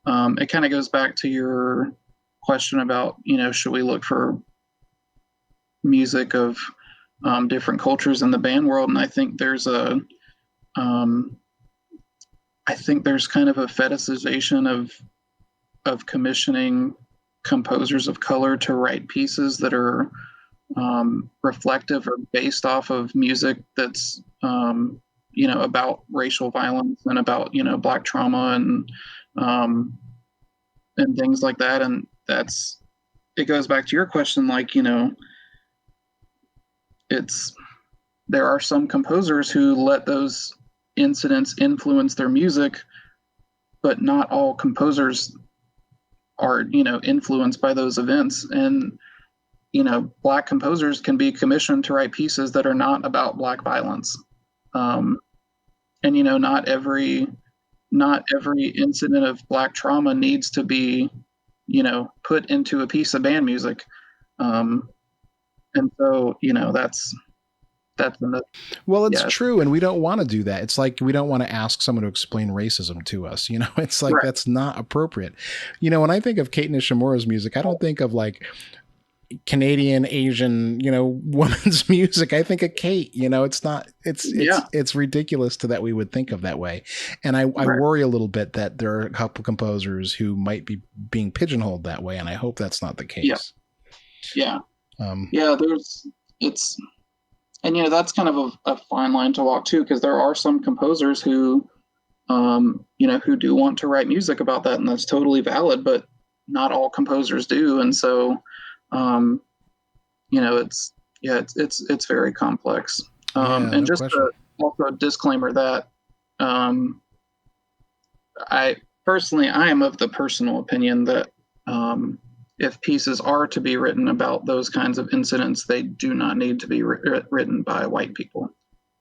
it kind of goes back to your question about, should we look for music of different cultures in the band world? And I think there's kind of a fetishization of commissioning composers of color to write pieces that are reflective or based off of music that's about racial violence and about, Black trauma and things like that. And it goes back to your question, there are some composers who let those incidents influence their music, but not all composers are, influenced by those events. And, Black composers can be commissioned to write pieces that are not about Black violence. And not every incident of Black trauma needs to be, put into a piece of band music. And so, well, it's true. And we don't want to do that. It's like, we don't want to ask someone to explain racism to us. It's like, that's not appropriate. When I think of Kate Nishimura's music, I don't think of Canadian, Asian, woman's music. I think of Kate, it's ridiculous that we would think of that way. And I worry a little bit that there are a couple composers who might be being pigeonholed that way. And I hope that's not the case. Yeah. That's kind of a fine line to walk too, because there are some composers who, who do want to write music about that. And that's totally valid, but not all composers do. And so, it's very complex. And just also a disclaimer that I am of the personal opinion that if pieces are to be written about those kinds of incidents, they do not need to be written by white people.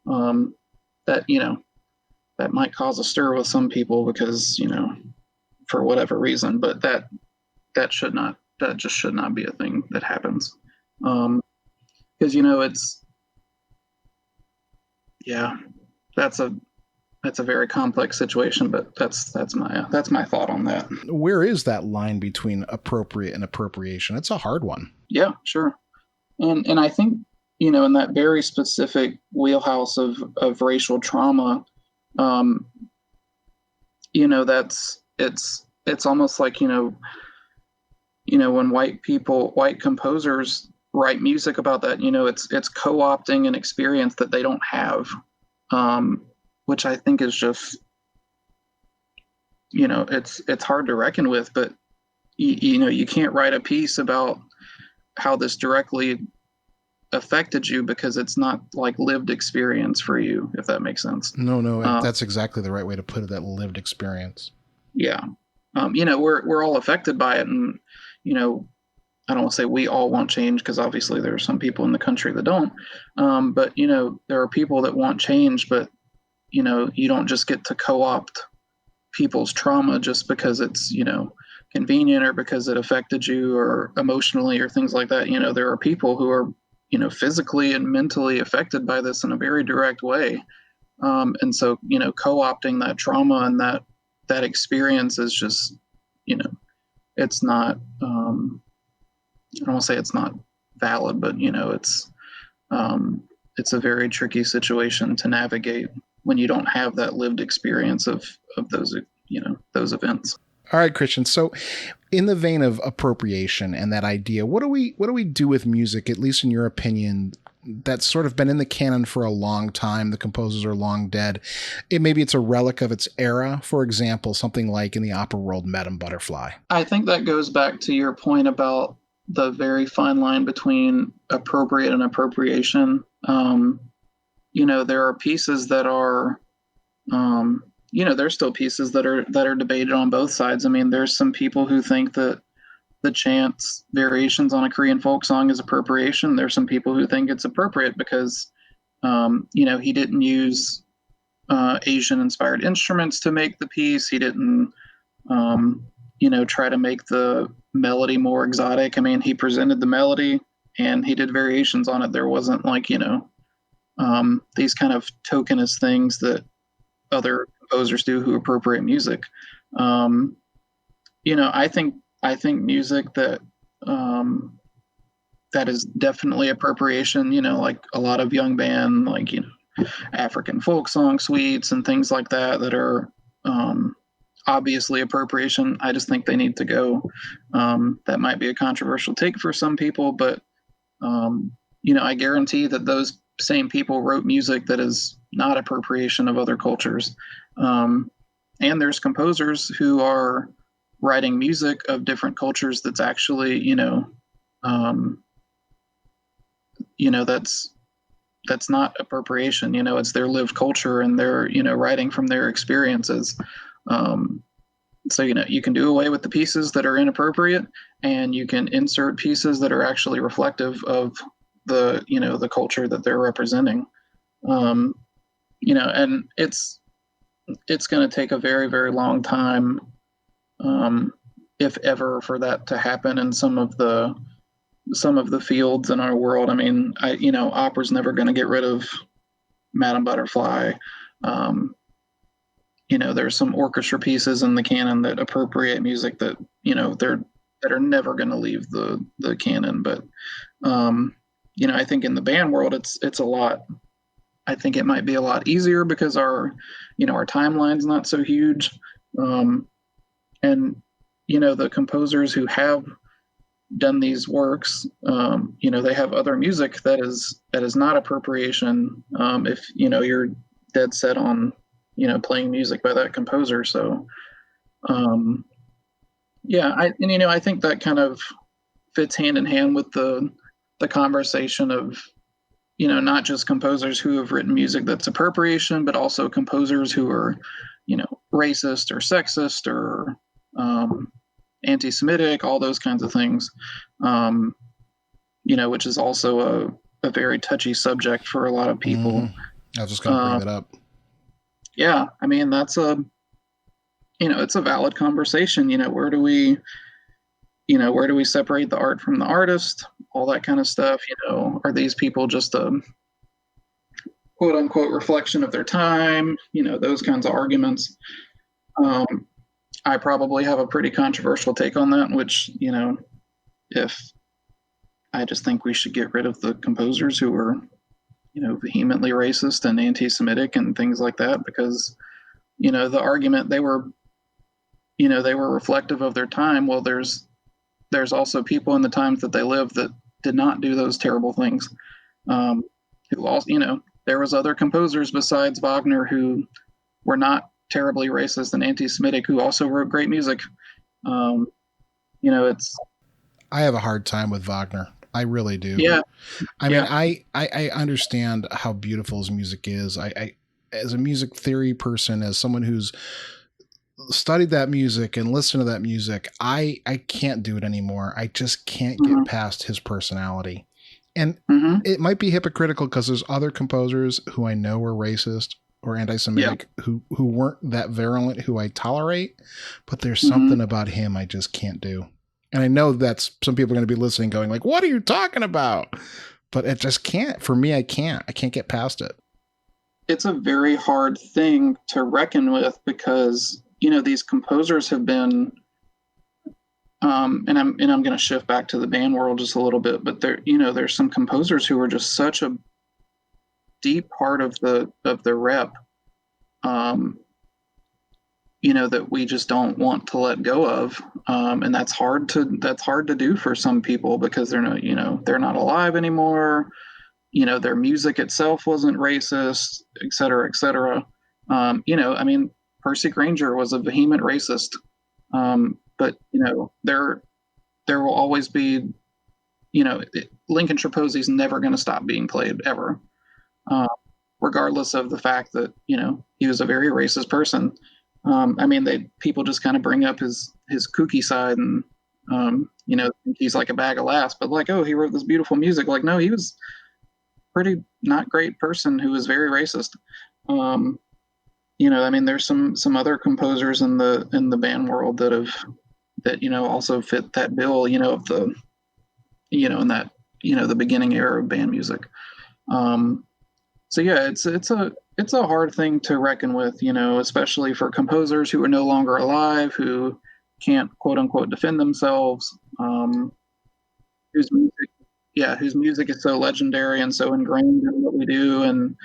That might cause a stir with some people because, for whatever reason, but that just should not be a thing that happens. Because, that's a very complex situation, but that's my thought on that. Where is that line between appropriate and appropriation? It's a hard one. Yeah, sure. And I think, in that very specific wheelhouse of racial trauma, it's almost like, when white composers write music about that, it's co-opting an experience that they don't have, which I think is just, it's hard to reckon with, but you can't write a piece about how this directly affected you because it's not like lived experience for you, if that makes sense. No, that's exactly the right way to put it, that lived experience. Yeah. We're all affected by it, and I don't want to say we all want change because obviously there are some people in the country that don't. But there are people that want change, but you don't just get to co-opt people's trauma just because it's convenient or because it affected you or emotionally or things like that. There are people who are physically and mentally affected by this in a very direct way. And so, co-opting that trauma and that experience is just, it's not, I don't want to say it's not valid, but it's a very tricky situation to navigate when you don't have that lived experience of those, those events. All right, Christian. So in the vein of appropriation and that idea, what do we do with music, at least in your opinion, that's sort of been in the canon for a long time? The composers are long dead. Maybe it's a relic of its era. For example, something like in the opera world, Madame Butterfly. I think that goes back to your point about the very fine line between appropriate and appropriation. There are pieces that are, there's still pieces that are debated on both sides. I mean, there's some people who think that the chants variations on a Korean folk song is appropriation. There's some people who think it's appropriate because, he didn't use Asian-inspired instruments to make the piece. He didn't, try to make the melody more exotic. I mean, he presented the melody and he did variations on it. There wasn't like, these kind of tokenist things that other composers do who appropriate music. I think music that is definitely appropriation, like a lot of young band, like, African folk song suites and things like that are obviously appropriation. I just think they need to go. That might be a controversial take for some people, but I guarantee that those same people wrote music that is not appropriation of other cultures. And there's composers who are writing music of different cultures that's actually, that's not appropriation. It's their lived culture and they're, writing from their experiences. So, you can do away with the pieces that are inappropriate and you can insert pieces that are actually reflective of the, the culture that they're representing. And it's going to take a very, very long time, if ever, for that to happen in some of the fields in our world. I mean, opera's never going to get rid of Madame Butterfly. There's some orchestra pieces in the canon that appropriate music that, that are never going to leave the canon. But, I think in the band world, it's a lot. I think it might be a lot easier because our timeline's not so huge. And, the composers who have done these works, they have other music that is not appropriation. If, you're dead set on, playing music by that composer. So, I think that kind of fits hand in hand with the conversation of, not just composers who have written music that's appropriation, but also composers who are, racist or sexist or anti-Semitic, all those kinds of things, which is also a very touchy subject for a lot of people. Mm-hmm. I was just going to bring that up. Yeah, I mean, that's it's a valid conversation. Where do we separate the art from the artist? All that kind of stuff. Are these people just a quote unquote reflection of their time? Those kinds of arguments. I probably have a pretty controversial take on that, which, if I just think we should get rid of the composers who are, vehemently racist and anti-Semitic and things like that, because, the argument they were reflective of their time. Well, there's also people in the times that they lived that did not do those terrible things. Who also, there was other composers besides Wagner who were not terribly racist and anti-Semitic who also wrote great music. It's. I have a hard time with Wagner. I really do. Yeah. I mean, I understand how beautiful his music is. I as a music theory person, as someone who's studied that music and listened to that music, I can't do it anymore. I just can't get past his personality. And it might be hypocritical because there's other composers who I know were racist or anti-Semitic who weren't that virulent, who I tolerate, but there's something about him I just can't do. And I know that's some people are going to be listening going like, what are you talking about? But it just can't. For me, I can't get past it. it's a very hard thing to reckon with because, these composers have been, and I'm going to shift back to the band world just a little bit, but there's some composers who are just such a deep part of the rep, that we just don't want to let go of. And that's hard to do for some people because they're not alive anymore. Their music itself wasn't racist, et cetera, et cetera. Percy Grainger was a vehement racist. But there will always be, Lincoln Tripozzi's never going to stop being played ever, regardless of the fact that, he was a very racist person. People just kind of bring up his kooky side and, he's like a bag of laughs, but like, oh, he wrote this beautiful music. Like, no, he was pretty not great person who was very racist. There's some other composers in the band world that also fit that bill, of the, in that, the beginning era of band music. So yeah, it's a hard thing to reckon with, especially for composers who are no longer alive, who can't quote unquote defend themselves, whose music is so legendary and so ingrained in what we do. And,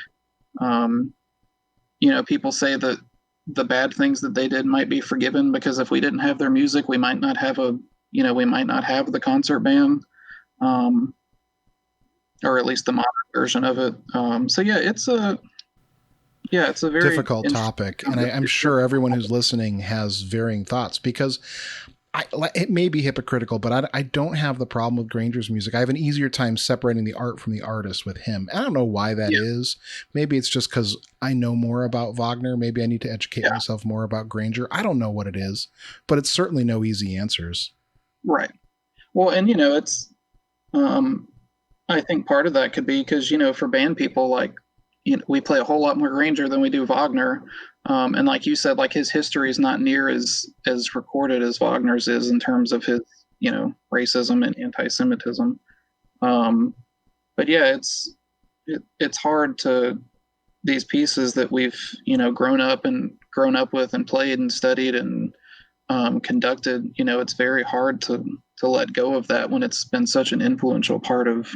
people say that the bad things that they did might be forgiven because if we didn't have their music, we might not have the concert band, or at least the modern version of it. So yeah, it's a very difficult topic. And I'm sure everyone who's listening has varying thoughts because it may be hypocritical, but I don't have the problem with Grainger's music. I have an easier time separating the art from the artist with him. I don't know why that is. Maybe it's just because I know more about Wagner. Maybe I need to educate myself more about Grainger. I don't know what it is, but it's certainly no easy answers. Right. Well, and it's, I think part of that could be because, for band people, like, we play a whole lot more Grainger than we do Wagner. And like you said, like his history is not near as recorded as Wagner's is in terms of his, racism and anti-Semitism. But yeah, it's hard to these pieces that we've, grown up with and played and studied and conducted. It's very hard to let go of that when it's been such an influential part of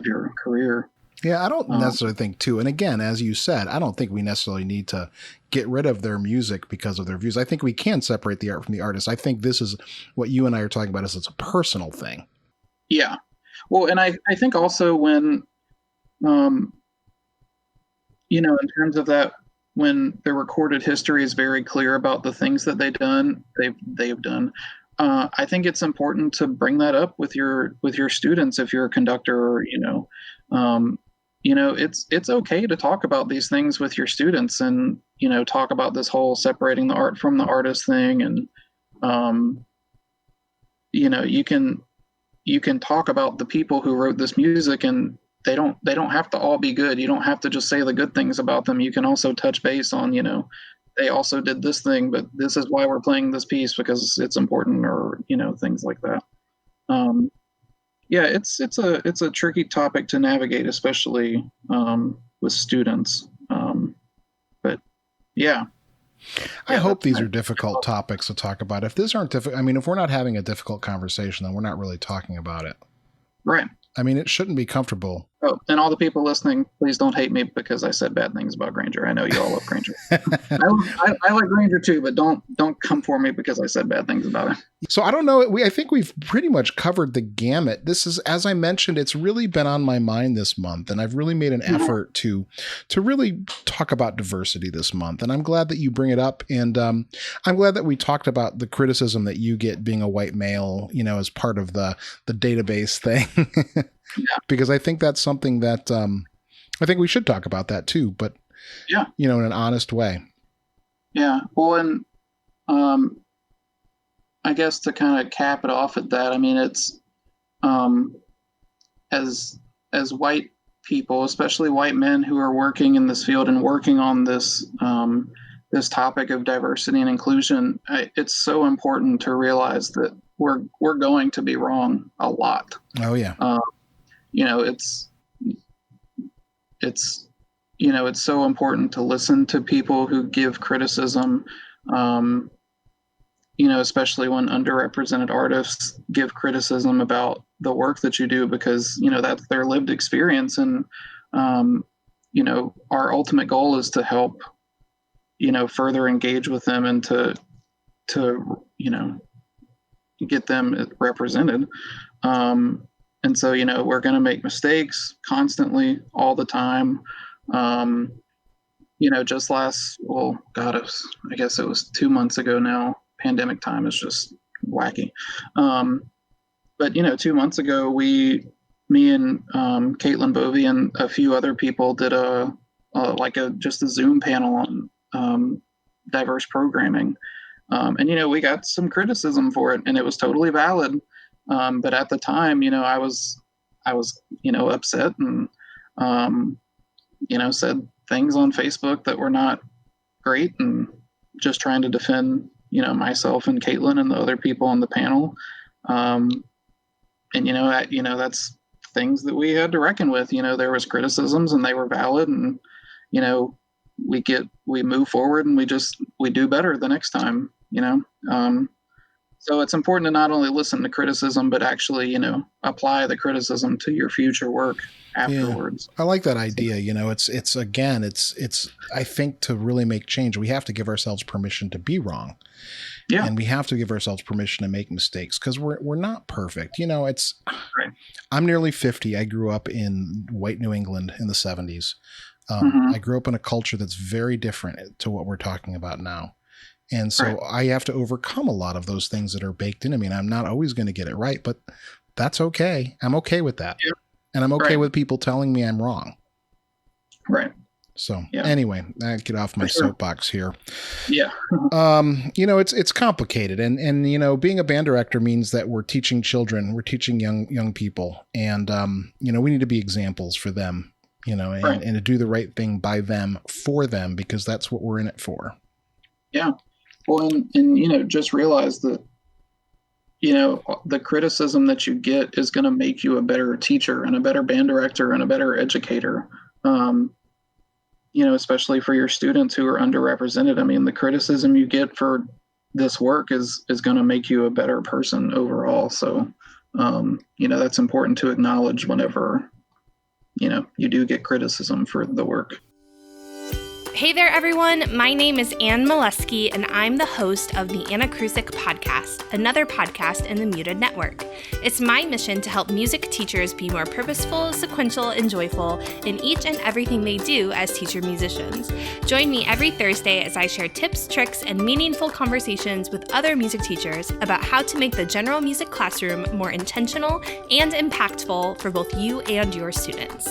your career. Yeah, I don't necessarily think too. And again, as you said, I don't think we necessarily need to get rid of their music because of their views. I think we can separate the art from the artist. I think this is what you and I are talking about is it's a personal thing. Yeah. Well, and I think also when, in terms of that, when the recorded history is very clear about the things that they've done, I think it's important to bring that up with your students if you're a conductor or, it's okay to talk about these things with your students and, talk about this whole separating the art from the artist thing. And, you can talk about the people who wrote this music and they don't have to all be good. You don't have to just say the good things about them. You can also touch base on, they also did this thing, but this is why we're playing this piece because it's important or, things like that. Yeah, it's a tricky topic to navigate, especially with students. But yeah. I hope these are difficult topics to talk about. If these aren't difficult, if we're not having a difficult conversation, then we're not really talking about it. Right. It shouldn't be comfortable. Oh, and all the people listening, please don't hate me because I said bad things about Grainger. I know you all love Grainger. I like Grainger too, but don't come for me because I said bad things about it. So I don't know. I think we've pretty much covered the gamut. This is, as I mentioned, it's really been on my mind this month, and I've really made an effort to really talk about diversity this month. And I'm glad that you bring it up, and I'm glad that we talked about the criticism that you get being a white male, as part of the database thing. Yeah. Because I think that's something that I think we should talk about that too, but in an honest way. Yeah. Well, and I guess to kind of cap it off at that, it's as white people, especially white men who are working in this field and working on this this topic of diversity and inclusion, it's so important to realize that we're going to be wrong a lot. Oh yeah. It's it's so important to listen to people who give criticism, especially when underrepresented artists give criticism about the work that you do, because, that's their lived experience. And, our ultimate goal is to help, further engage with them and to get them represented. And so, we're going to make mistakes constantly, all the time. Just I guess it was 2 months ago now. Pandemic time is just wacky. But 2 months ago, me and Caitlin Bovey and a few other people did just a Zoom panel on diverse programming. And we got some criticism for it, and it was totally valid. But at the time, I was upset and, said things on Facebook that were not great, and just trying to defend, myself and Caitlin and the other people on the panel. And, that's things that we had to reckon with. There was criticisms and they were valid, and, we move forward and we do better the next time, So it's important to not only listen to criticism, but actually, apply the criticism to your future work afterwards. Yeah, I like that idea. It's I think to really make change, we have to give ourselves permission to be wrong. Yeah. And we have to give ourselves permission to make mistakes, because we're not perfect. Right. I'm nearly 50. I grew up in white New England in the 70s. I grew up in a culture that's very different to what we're talking about now. And so I have to overcome a lot of those things that are baked into me. And I'm not always going to get it right, but that's okay. I'm okay with that. Yeah. And I'm okay with people telling me I'm wrong. Right. So anyway, I get off my soapbox here. Yeah. It's complicated. And being a band director means that we're teaching children, we're teaching young people. And, we need to be examples for them, and to do the right thing by them, for them, because that's what we're in it for. Yeah. Well, and just realize that, the criticism that you get is going to make you a better teacher and a better band director and a better educator, especially for your students who are underrepresented. I mean, the criticism you get for this work is going to make you a better person overall. So, that's important to acknowledge whenever, you do get criticism for the work. Hey there, everyone. My name is Ann Molesky, and I'm the host of the Anna Krusik Podcast, another podcast in the Muted Network. It's my mission to help music teachers be more purposeful, sequential, and joyful in each and everything they do as teacher-musicians. Join me every Thursday as I share tips, tricks, and meaningful conversations with other music teachers about how to make the general music classroom more intentional and impactful for both you and your students.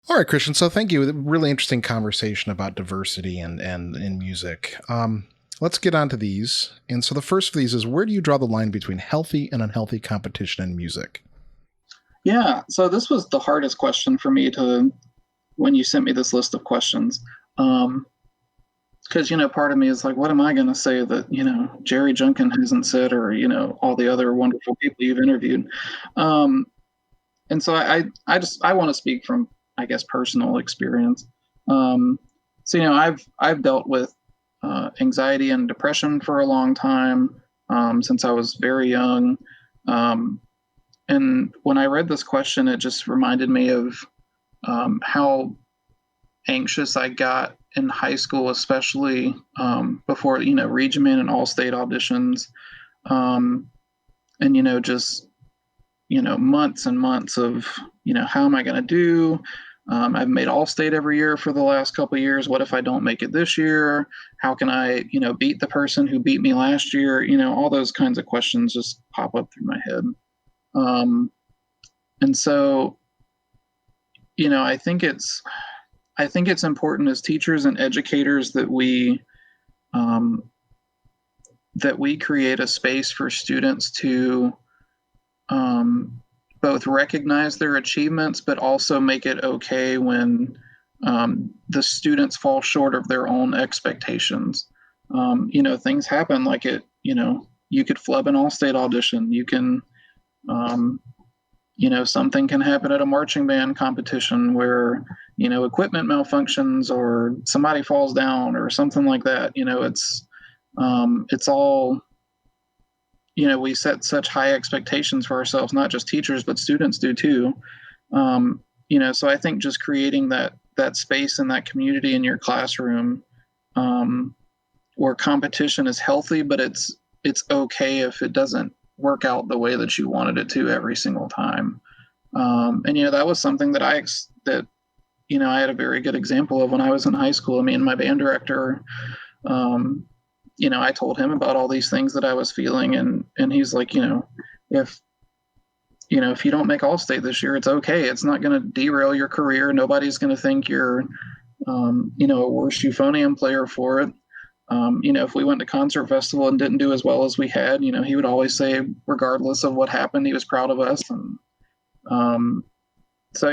All right, Christian. So thank you. Really interesting conversation about diversity and in music. Let's get on to these. And so the first of these is, where do you draw the line between healthy and unhealthy competition in music? Yeah. So this was the hardest question for me when you sent me this list of questions. Because, part of me is like, what am I going to say that, Jerry Junkin hasn't said, or, all the other wonderful people you've interviewed. And so I want to speak from, I guess, personal experience. I've dealt with anxiety and depression for a long time, since I was very young. And when I read this question, it just reminded me of how anxious I got in high school, especially before, Regiment and all-state auditions. And, just, months and months of, how am I going to do? I've made all-state every year for the last couple of years. What if I don't make it this year? How can I, beat the person who beat me last year? All those kinds of questions just pop up through my head. And so, I think it's important as teachers and educators that we create a space for students to both recognize their achievements, but also make it okay when the students fall short of their own expectations. Things happen, like you could flub an all-state audition. You can, something can happen at a marching band competition where, equipment malfunctions or somebody falls down or something like that. It's all, we set such high expectations for ourselves, not just teachers, but students do too. So I think just creating that space and that community in your classroom, where competition is healthy, but it's okay if it doesn't work out the way that you wanted it to every single time. And that was something that I had a very good example of when I was in high school. I mean, my band director, I told him about all these things that I was feeling, and he's like, if you don't make All-State this year, it's okay. It's not going to derail your career. Nobody's going to think you're, a worse euphonium player for it. If we went to concert festival and didn't do as well as we had, he would always say, regardless of what happened, he was proud of us. And so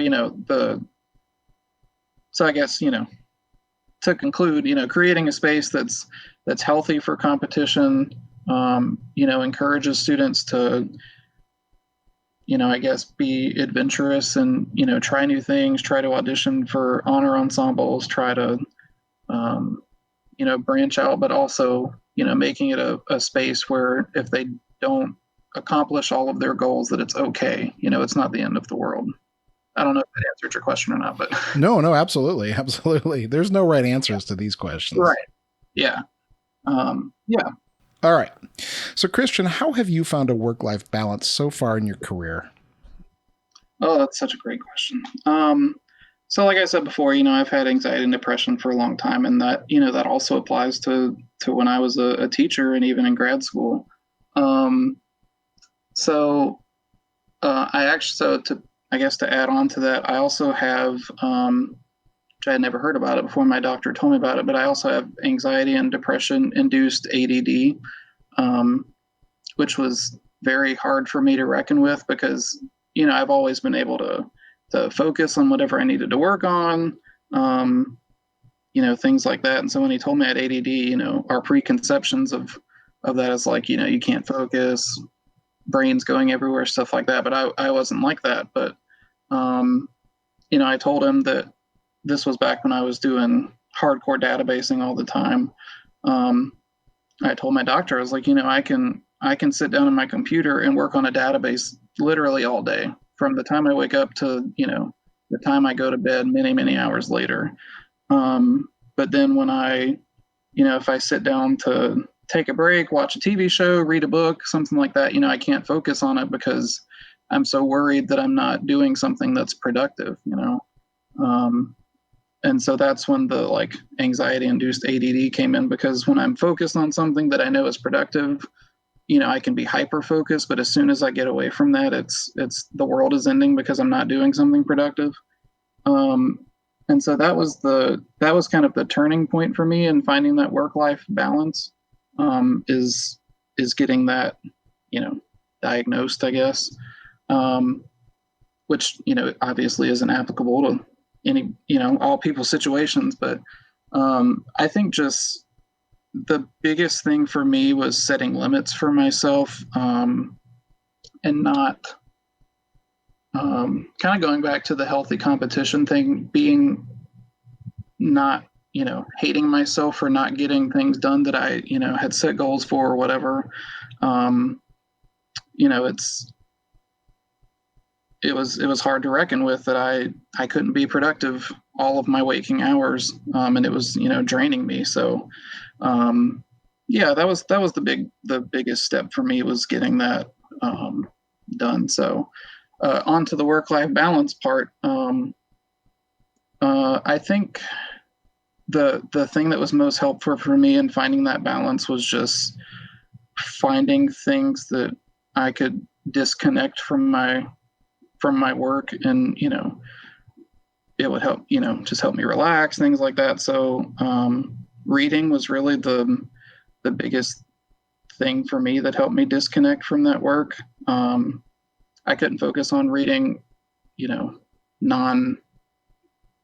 I guess, to conclude, creating a space that's healthy for competition, encourages students to, I guess, be adventurous and, try new things, try to audition for honor ensembles, try to, branch out, but also, making it a space where if they don't accomplish all of their goals, that it's okay. It's not the end of the world. I don't know if that answered your question or not, but no, absolutely. Absolutely. There's no right answers to these questions. Right. Yeah. Yeah. All right. So Christian, how have you found a work-life balance so far in your career? Oh, that's such a great question. So like I said before, I've had anxiety and depression for a long time, and that, that also applies to when I was a teacher and even in grad school. To add on to that, I also have, which I had never heard about it before my doctor told me about it, but I also have anxiety and depression induced ADD, which was very hard for me to reckon with because, I've always been able to focus on whatever I needed to work on, things like that. And so when he told me I had ADD, our preconceptions of that is like, you can't focus, brain's going everywhere, stuff like that. But I wasn't like that. But, I told him that this was back when I was doing hardcore databasing all the time. I told my doctor, I was like, I can sit down on my computer and work on a database literally all day from the time I wake up to, the time I go to bed many, many hours later. But then when if I sit down to take a break, watch a TV show, read a book, something like that, I can't focus on it because I'm so worried that I'm not doing something that's productive, and so that's when the anxiety induced ADD came in, because when I'm focused on something that I know is productive, I can be hyper focused, but as soon as I get away from that, it's the world is ending because I'm not doing something productive. And so that was kind of the turning point for me in finding that work-life balance, is getting that, diagnosed, I guess, which, obviously isn't applicable to any, all people's situations. But I think just the biggest thing for me was setting limits for myself, and not kind of going back to the healthy competition thing, being not, hating myself for not getting things done that I, had set goals for or whatever. It was hard to reckon with that I couldn't be productive all of my waking hours, and it was, draining me. So that was the biggest step for me, was getting that done. So onto the work-life balance part. I think the thing that was most helpful for me in finding that balance was just finding things that I could disconnect from my work, and it would help, just help me relax, things like that. So reading was really the biggest thing for me that helped me disconnect from that work. I couldn't focus on reading,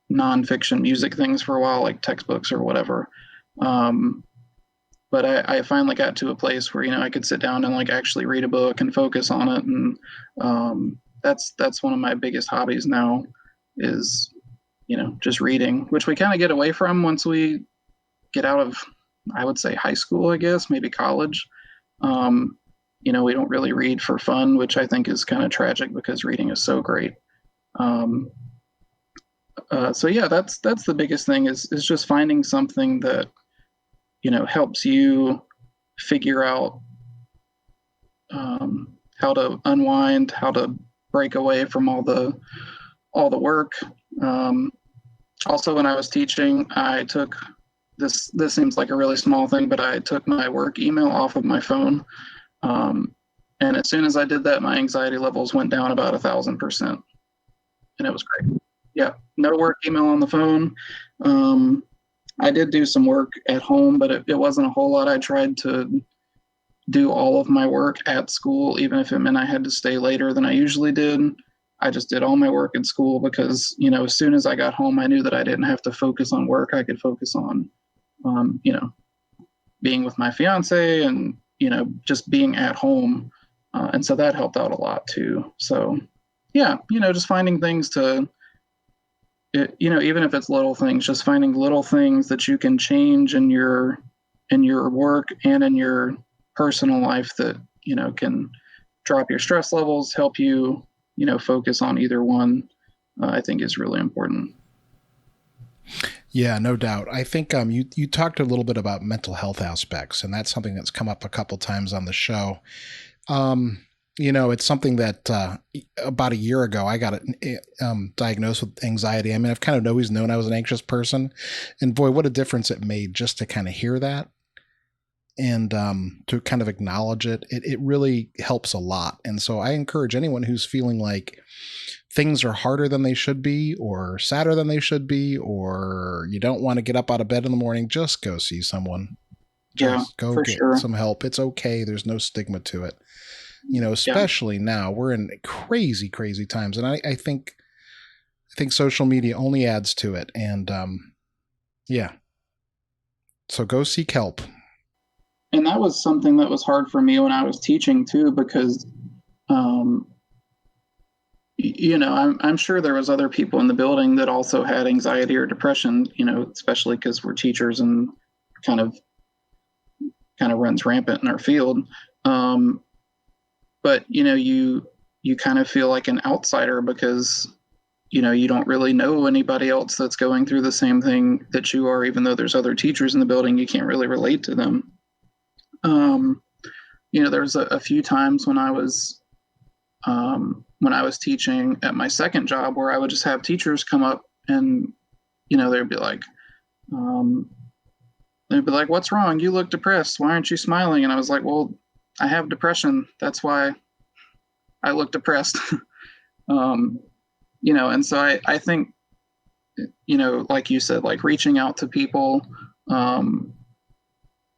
non-fiction music things for a while, like textbooks or whatever. But I finally got to a place where, I could sit down and actually read a book and focus on it. And that's one of my biggest hobbies now is, just reading, which we kind of get away from once we get out of, I would say, high school, I guess, maybe college. We don't really read for fun, which I think is kind of tragic because reading is so great. So yeah, that's the biggest thing is just finding something that, helps you figure out how to unwind, how to break away from all the work. Also, when I was teaching, I took this seems like a really small thing, but I took my work email off of my phone. And as soon as I did that, my anxiety levels went down about 1,000%. And it was great. Yeah, no work email on the phone. I did do some work at home, but it wasn't a whole lot. I tried to do all of my work at school, even if it meant I had to stay later than I usually did. I just did all my work at school because, as soon as I got home, I knew that I didn't have to focus on work. I could focus on, being with my fiance and, just being at home. And so that helped out a lot too. So yeah, just finding things to, even if it's little things, just finding little things that you can change in your work and in your personal life that, can drop your stress levels, help you, focus on either one, I think is really important. Yeah, no doubt. I think you talked a little bit about mental health aspects, and that's something that's come up a couple times on the show. It's something that about a year ago I got diagnosed with anxiety. I mean, I've kind of always known I was an anxious person, and boy, what a difference it made just to kind of hear that and to kind of acknowledge it. It really helps a lot. And so I encourage anyone who's feeling like things are harder than they should be or sadder than they should be, or you don't want to get up out of bed in the morning, just go see someone. Just go get some help. It's okay. There's no stigma to it. Especially now we're in crazy, crazy times. And I think social media only adds to it. And so go seek help. And that was something that was hard for me when I was teaching too, because, I'm sure there was other people in the building that also had anxiety or depression, especially because we're teachers and kind of runs rampant in our field. But, you kind of feel like an outsider because, you don't really know anybody else that's going through the same thing that you are, even though there's other teachers in the building, you can't really relate to them. There's a few times when I was teaching at my second job where I would just have teachers come up and, they'd be like, what's wrong? You look depressed. Why aren't you smiling? And I was like, well, I have depression. That's why I look depressed. And so I think, like you said, like reaching out to people,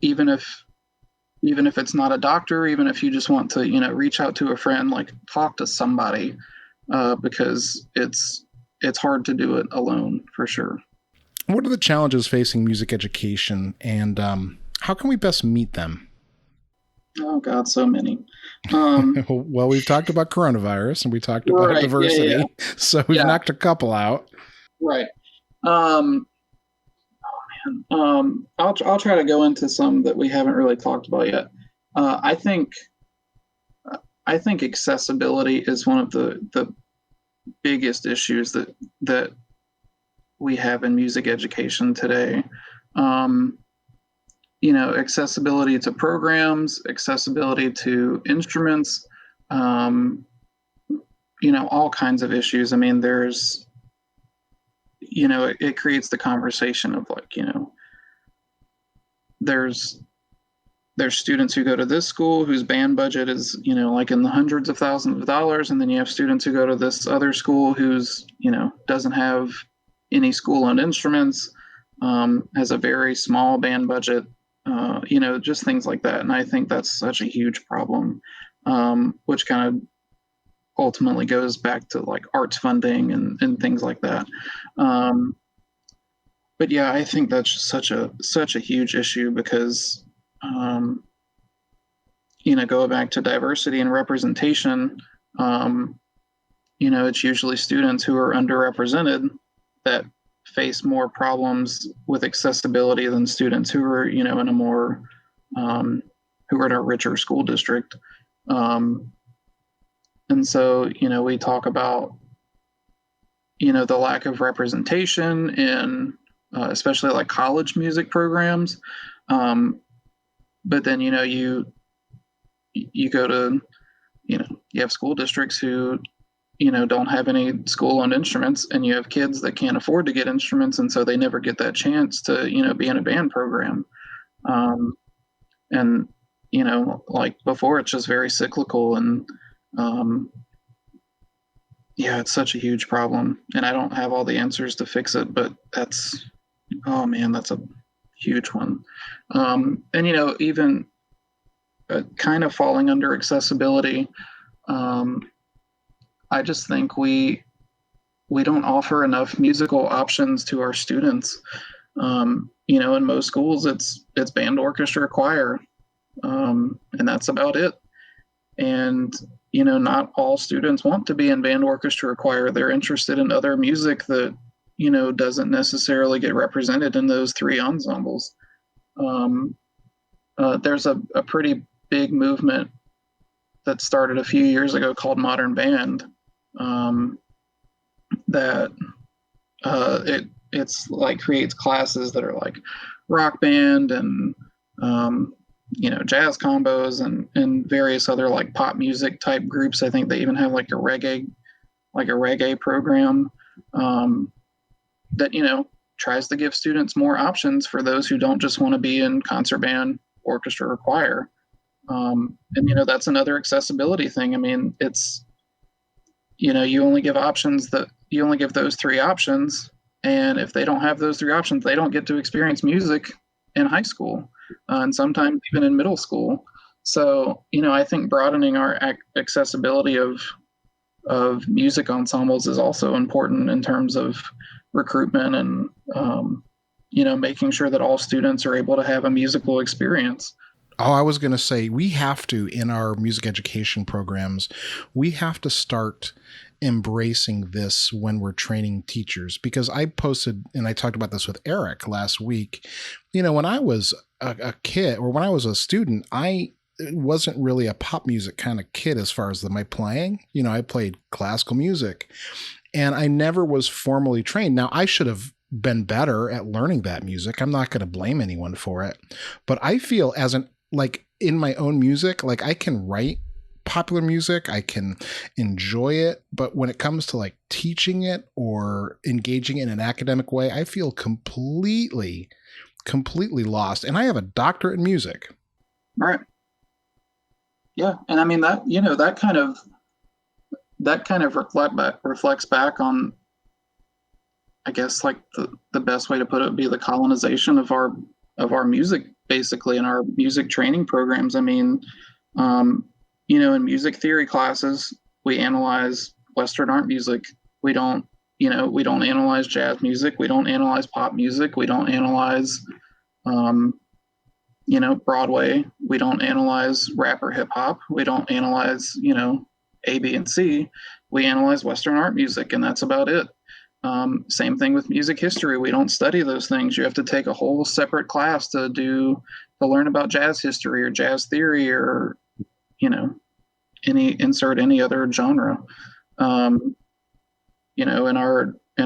even if it's not a doctor, even if you just want to, reach out to a friend, like talk to somebody, because it's hard to do it alone for sure. What are the challenges facing music education, and how can we best meet them? Oh God, so many. Well, we've talked about coronavirus and we talked about diversity, yeah. So we've knocked a couple out. Right. I'll try to go into some that we haven't really talked about yet. I think accessibility is one of the biggest issues that we have in music education today. Accessibility to programs, accessibility to instruments, all kinds of issues. I mean, there's, it creates the conversation of like, there's students who go to this school whose band budget is, like in the hundreds of thousands of dollars. And then you have students who go to this other school who's, doesn't have any school-owned instruments, has a very small band budget, just things like that. And I think that's such a huge problem, which kind of ultimately goes back to like arts funding and things like that. But yeah, I think that's just such a huge issue because, going back to diversity and representation, it's usually students who are underrepresented that face more problems with accessibility than students who are, in a more, who are in a richer school district. And so, we talk about, the lack of representation in especially like college music programs. But then, you go to, you have school districts who, don't have any school-owned instruments, and you have kids that can't afford to get instruments, and so they never get that chance to, be in a band program. And, like before, it's just very cyclical, and it's such a huge problem, and I don't have all the answers to fix it, but that's a huge one. And, even kind of falling under accessibility, I just think we don't offer enough musical options to our students. In most schools, it's band, orchestra, choir, and that's about it. And, not all students want to be in band, orchestra, or choir. They're interested in other music that, doesn't necessarily get represented in those three ensembles. There's a pretty big movement that started a few years ago called Modern Band, that it's like creates classes that are like rock band and jazz combos and various other like pop music type groups. I think they even have like a reggae program that tries to give students more options for those who don't just want to be in concert band, orchestra, or choir. And that's another accessibility thing. I mean, it's you only give those three options, and if they don't have those three options, they don't get to experience music in high school, and sometimes even in middle school. So I think broadening our accessibility of music ensembles is also important in terms of recruitment and making sure that all students are able to have a musical experience. Oh, I was going to say, we have to, in our music education programs, we have to start embracing this when we're training teachers, because I posted, and I talked about this with Eric last week, when I was a kid, or when I was a student, I wasn't really a pop music kind of kid as far as my playing. I played classical music, and I never was formally trained. Now, I should have been better at learning that music. I'm not going to blame anyone for it, but I feel in my own music, like I can write popular music, I can enjoy it, but when it comes to like teaching it or engaging in an academic way, I feel completely lost. And I have a doctorate in music. Right. Yeah. And I mean that kind of reflects back on, I guess, like the best way to put it would be the colonization of our music, basically, in our music training programs. I mean, in music theory classes, we analyze Western art music. We don't analyze jazz music. We don't analyze pop music. We don't analyze, Broadway. We don't analyze rap or hip hop. We don't analyze, A, B, and C. We analyze Western art music, and that's about it. Same thing with music history. We don't study those things. You have to take a whole separate class to learn about jazz history or jazz theory or, any other genre. In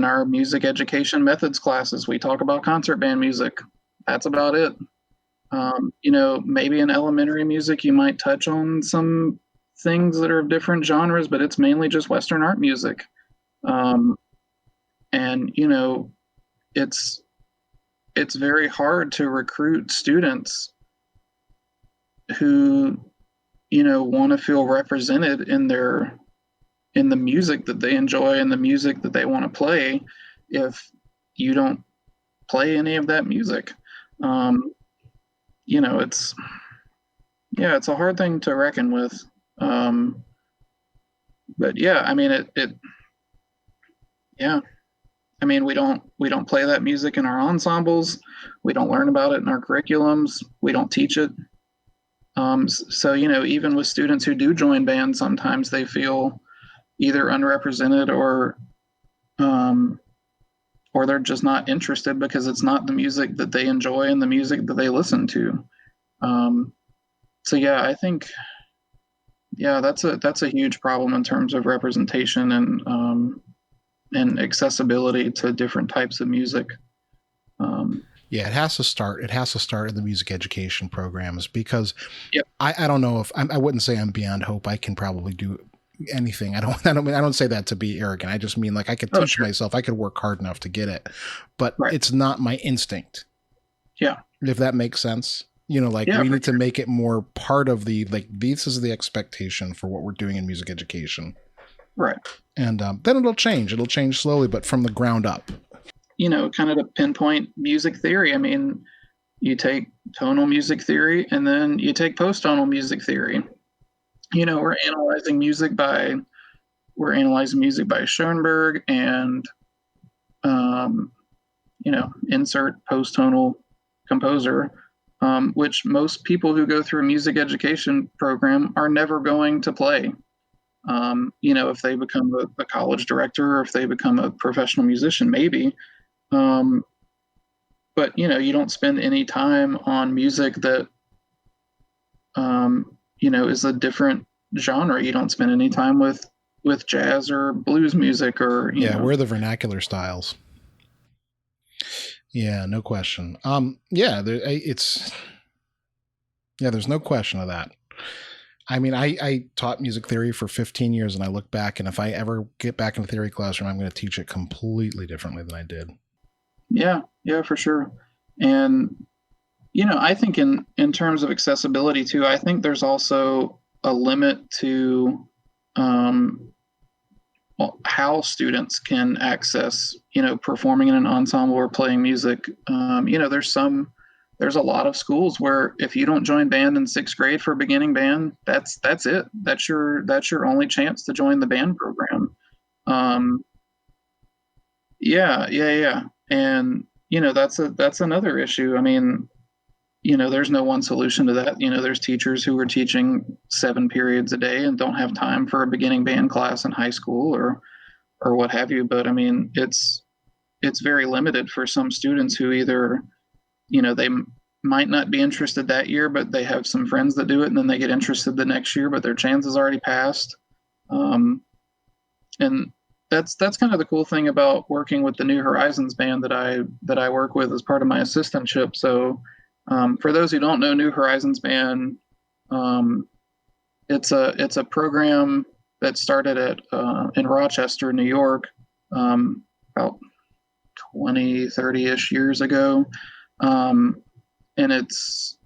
our music education methods classes, we talk about concert band music. That's about it. Maybe in elementary music, you might touch on some things that are of different genres, but it's mainly just Western art music. And, it's very hard to recruit students who, want to feel represented in the music that they enjoy and the music that they want to play if you don't play any of that music. It's a hard thing to reckon with. But yeah, I mean, I mean, we don't play that music in our ensembles. We don't learn about it in our curriculums. We don't teach it. So, even with students who do join bands, sometimes they feel, either unrepresented or they're just not interested because it's not the music that they enjoy and the music that they listen to. So yeah, I think, that's a huge problem in terms of representation and accessibility to different types of music. Yeah, it has to start. It has to start in the music education programs because Yep. I don't know if I wouldn't say I'm beyond hope. I can probably do anything. I don't say that to be arrogant. I just mean like I could teach myself. I could work hard enough to get it, but it's not my instinct. Yeah. If that makes sense. We need to make it more part of the, like, this is the expectation for what we're doing in music education. Right. And then it'll change. It'll change slowly, but from the ground up. Kind of to pinpoint music theory. I mean, you take tonal music theory and then you take post-tonal music theory. We're analyzing music by Schoenberg and, insert post-tonal composer, which most people who go through a music education program are never going to play. If they become a college director or if they become a professional musician, maybe. But you don't spend any time on music that is a different genre. You don't spend any time with jazz or blues music or we're the vernacular styles. Yeah, no question. There's no question of that. I mean, I taught music theory for 15 years and I look back, and if I ever get back in a theory classroom, I'm going to teach it completely differently than I did. Yeah, for sure. And, I think in terms of accessibility too, I think there's also a limit to how students can access, performing in an ensemble or playing music. There's a lot of schools where if you don't join band in 6th grade for beginning band, that's it. That's your only chance to join the band program. Yeah. And, that's another issue. I mean, there's no one solution to that. There's teachers who are teaching 7 periods a day and don't have time for a beginning band class in high school or what have you. But I mean, it's very limited for some students who either, they might not be interested that year, but they have some friends that do it, and then they get interested the next year, but their chance is already passed. And that's kind of the cool thing about working with the New Horizons band that I work with as part of my assistantship. So for those who don't know, New Horizons band, it's a program that started in Rochester, New York, about 20, 30-ish years ago. And it's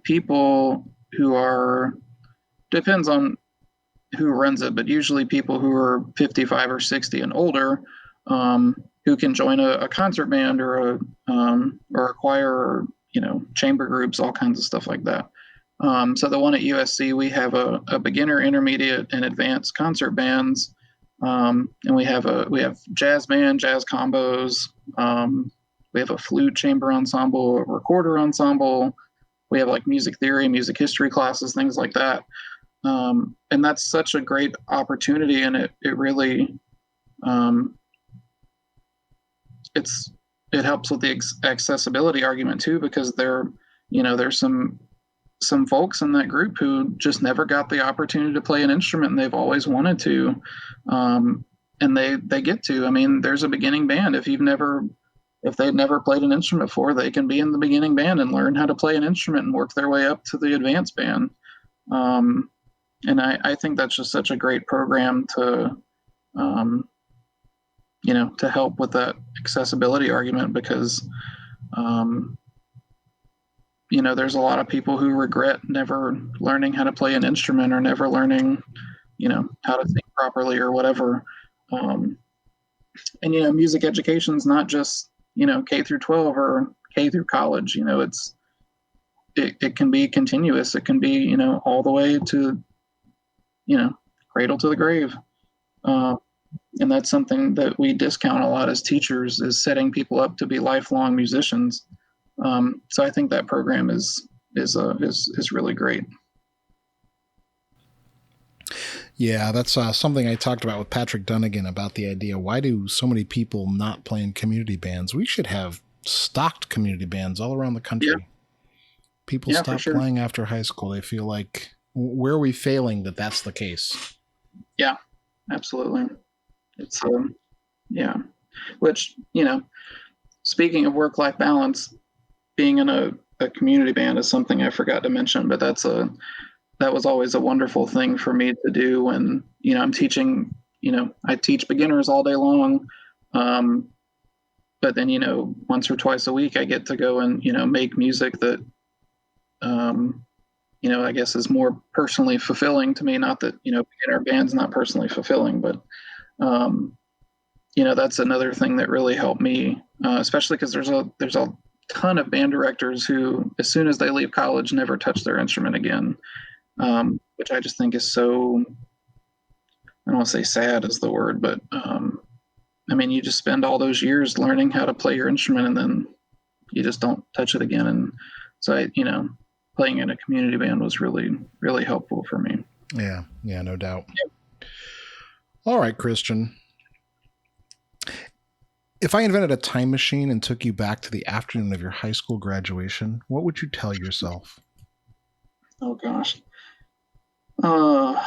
people who are, depends on who runs it, but usually people who are 55 or 60 and older, who can join a concert band or a choir or, chamber groups, all kinds of stuff like that. So the one at USC, we have a beginner, intermediate, and advanced concert bands. And we have jazz band, jazz combos. We have a flute chamber ensemble, a recorder ensemble. We have like music theory, music history classes, things like that. And that's such a great opportunity, and it really it helps with the accessibility argument too, because there's some folks in that group who just never got the opportunity to play an instrument, and they've always wanted to, and they get to. I mean, there's a beginning band. If they've never played an instrument before, they can be in the beginning band and learn how to play an instrument and work their way up to the advanced band. And I think that's just such a great program to help with that accessibility argument, because, there's a lot of people who regret never learning how to play an instrument or never learning, how to think properly or whatever. And, music education is not just, K through 12 or K through college. It can be continuous. It can be, all the way to, cradle to the grave. And that's something that we discount a lot as teachers, is setting people up to be lifelong musicians. So I think that program is really great. Yeah, that's something I talked about with Patrick Dunnigan about the idea, why do so many people not play in community bands? We should have stocked community bands all around the country. Yeah. People Yeah, stop for sure. playing after high school. They feel like, where are we failing that that's the case? Yeah, absolutely. It's, yeah. Which, speaking of work-life balance, being in a community band is something I forgot to mention, but that was always a wonderful thing for me to do when, I'm teaching, I teach beginners all day long. But then, once or twice a week, I get to go and, make music that, I guess is more personally fulfilling to me. Not that, beginner band's not personally fulfilling, but, that's another thing that really helped me, especially because there's a ton of band directors who, as soon as they leave college, never touch their instrument again, which I just think is so, I don't want to say sad is the word, but you just spend all those years learning how to play your instrument and then you just don't touch it again. And so playing in a community band was really, really helpful for me. Yeah, no doubt. Yeah. All right, Christian. If I invented a time machine and took you back to the afternoon of your high school graduation, what would you tell yourself? Oh, gosh. I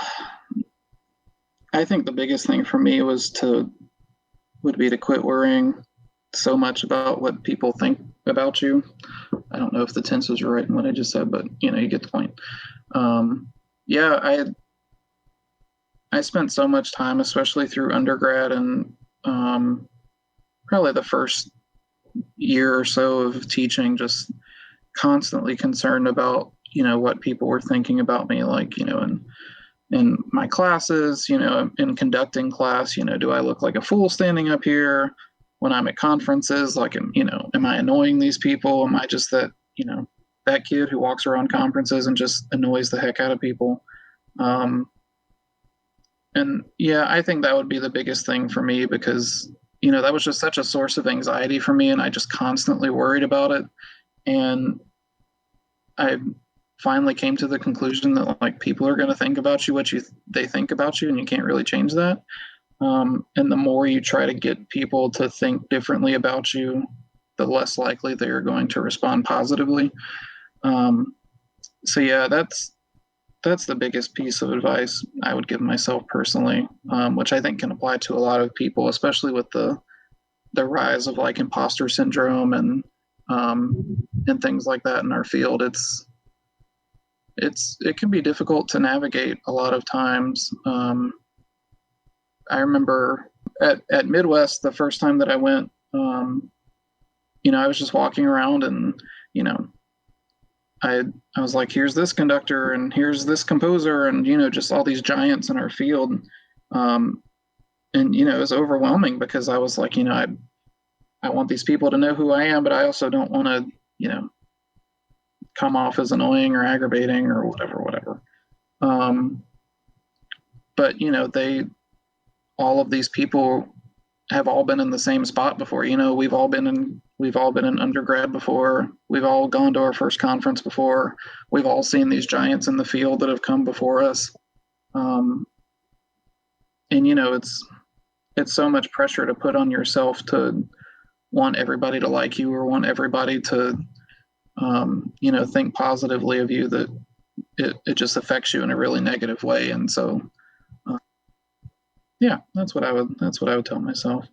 think the biggest thing for me would be to quit worrying so much about what people think about you. I don't know if the tense was right in what I just said, but you get the point. I spent so much time, especially through undergrad and probably the first year or so of teaching, just constantly concerned about, what people were thinking about me, like, in my classes, in conducting class, do I look like a fool standing up here? When I'm at conferences, like, am I annoying these people? Am I just that kid who walks around conferences and just annoys the heck out of people? And yeah, I think that would be the biggest thing for me because, that was just such a source of anxiety for me. And I just constantly worried about it. And I finally came to the conclusion that like people are going to think about you, they think about you, and you can't really change that. And the more you try to get people to think differently about you, the less likely they are going to respond positively. So yeah, that's the biggest piece of advice I would give myself personally, which I think can apply to a lot of people, especially with the rise of like imposter syndrome and things like that in our field. It can be difficult to navigate a lot of times. I remember at Midwest, the first time that I went, I was just walking around and, I was like, here's this conductor and here's this composer and, just all these giants in our field. And, it was overwhelming because I was like, I want these people to know who I am, but I also don't want to, come off as annoying or aggravating or whatever. But, all of these people have all been in the same spot before. We've all been in undergrad before. We've all gone to our first conference before. We've all seen these giants in the field that have come before us. And it's so much pressure to put on yourself to want everybody to like you or want everybody to, think positively of you, that it just affects you in a really negative way. And so, yeah, that's what I would tell myself.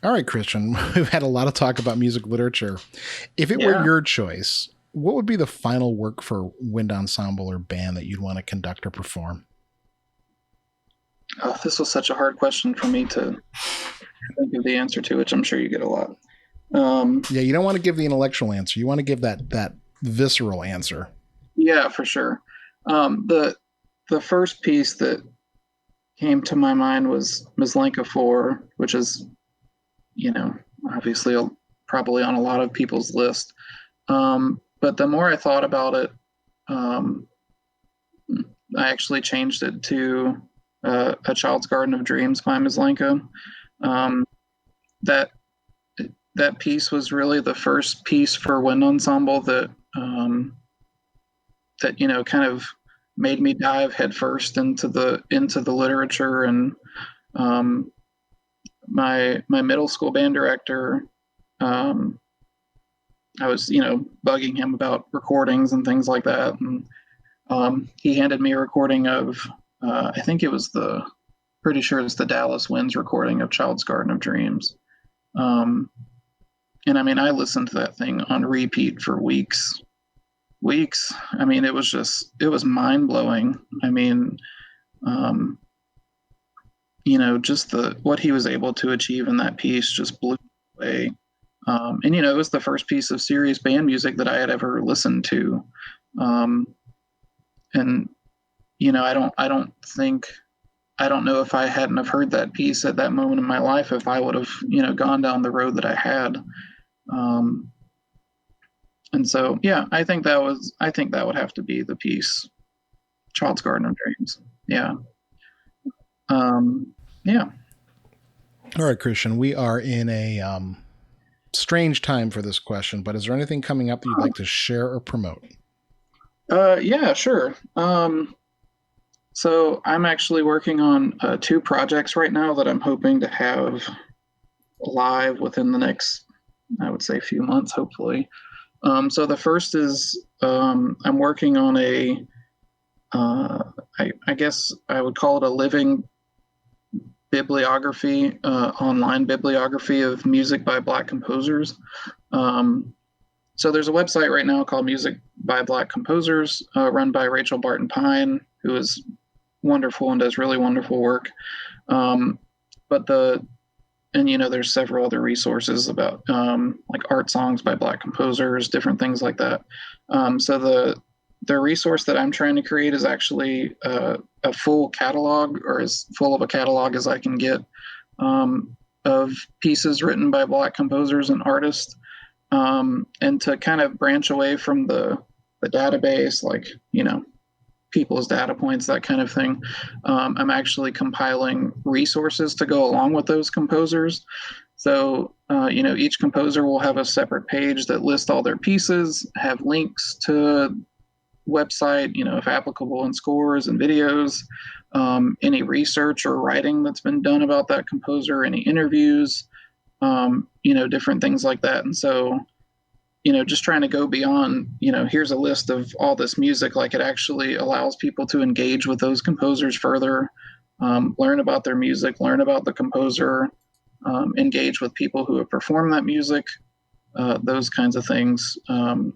All right, Christian, we've had a lot of talk about music literature. If it were your choice, what would be the final work for wind ensemble or band that you'd want to conduct or perform? Oh, this was such a hard question for me to think of the answer to, which I'm sure you get a lot. Yeah, you don't want to give the intellectual answer. You want to give that visceral answer. Yeah, for sure. The first piece that came to my mind was Maslanka 4, which is, obviously probably on a lot of people's list. But the more I thought about it, I actually changed it to A Child's Garden of Dreams by Maslanka. That piece was really the first piece for wind ensemble that kind of made me dive headfirst into the literature. And my middle school band director, I was, bugging him about recordings and things like that. And he handed me a recording of, I think it was pretty sure it's the Dallas Winds recording of Child's Garden of Dreams. And I mean, I listened to that thing on repeat for weeks. I mean, it was mind blowing. I mean, just what he was able to achieve in that piece just blew away. And it was the first piece of serious band music that I had ever listened to. And I don't know if I hadn't have heard that piece at that moment in my life, if I would have, gone down the road that I had. And so, yeah, I think that would have to be the piece, Child's Garden of Dreams. Yeah. Yeah. All right, Christian, we are in a strange time for this question, but is there anything coming up that you'd like to share or promote? Yeah, sure. So I'm actually working on 2 projects right now that I'm hoping to have live within the next, I would say, few months, hopefully. So the first is I'm working on I guess I would call it a living bibliography, online bibliography of music by Black composers. So there's a website right now called Music by Black Composers, run by Rachel Barton Pine, who is wonderful and does really wonderful work. There's several other resources about like art songs by Black composers, different things like that. So the resource that I'm trying to create is actually a full catalog, or as full of a catalog as I can get, of pieces written by Black composers and artists. And to kind of branch away from the database, like, people's data points, that kind of thing. I'm actually compiling resources to go along with those composers. So, each composer will have a separate page that lists all their pieces, have links to website, if applicable, and scores and videos, any research or writing that's been done about that composer, any interviews, different things like that. And so, just trying to go beyond, here's a list of all this music, like it actually allows people to engage with those composers further, learn about their music, learn about the composer, engage with people who have performed that music, those kinds of things. And,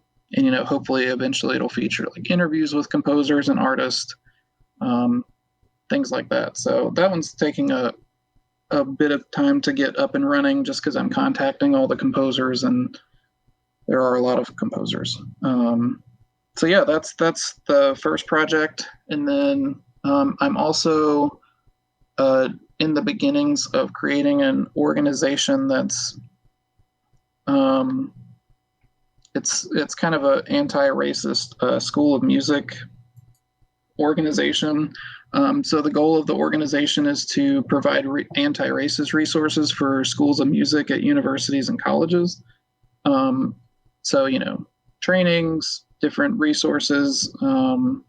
hopefully eventually it'll feature like interviews with composers and artists, things like that. So that one's taking a bit of time to get up and running, just because I'm contacting all the composers, and there are a lot of composers. So yeah, that's the first project. And then I'm also in the beginnings of creating an organization that's it's kind of an anti-racist school of music organization. So the goal of the organization is to provide anti-racist resources for schools of music at universities and colleges. So, trainings, different resources to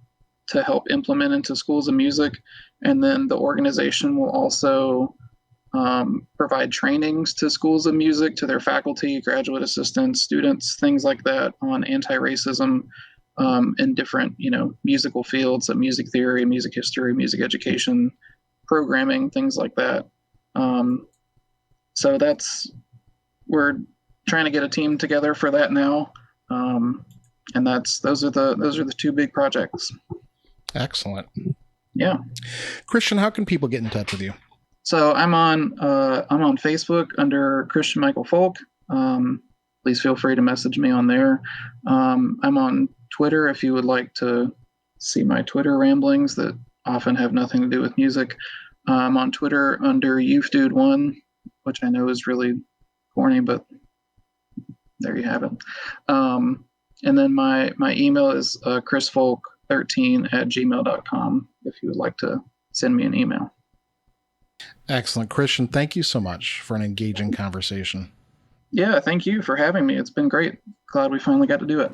help implement into schools of music. And then the organization will also provide trainings to schools of music, to their faculty, graduate assistants, students, things like that, on anti-racism in different, musical fields, of music theory, music history, music education, programming, things like that. So we're trying to get a team together for that now. And those are the 2 big projects. Excellent. Yeah. Christian, how can people get in touch with you? So I'm on Facebook under Christian Michael Folk. Please feel free to message me on there. I'm on Twitter if you would like to see my Twitter ramblings that often have nothing to do with music. I'm on Twitter under YouthDude1, which I know is really corny, but there you have it. And then my email is chrisfolk13@gmail.com if you would like to send me an email. Excellent. Christian, thank you so much for an engaging conversation. Yeah, thank you for having me. It's been great. Glad we finally got to do it.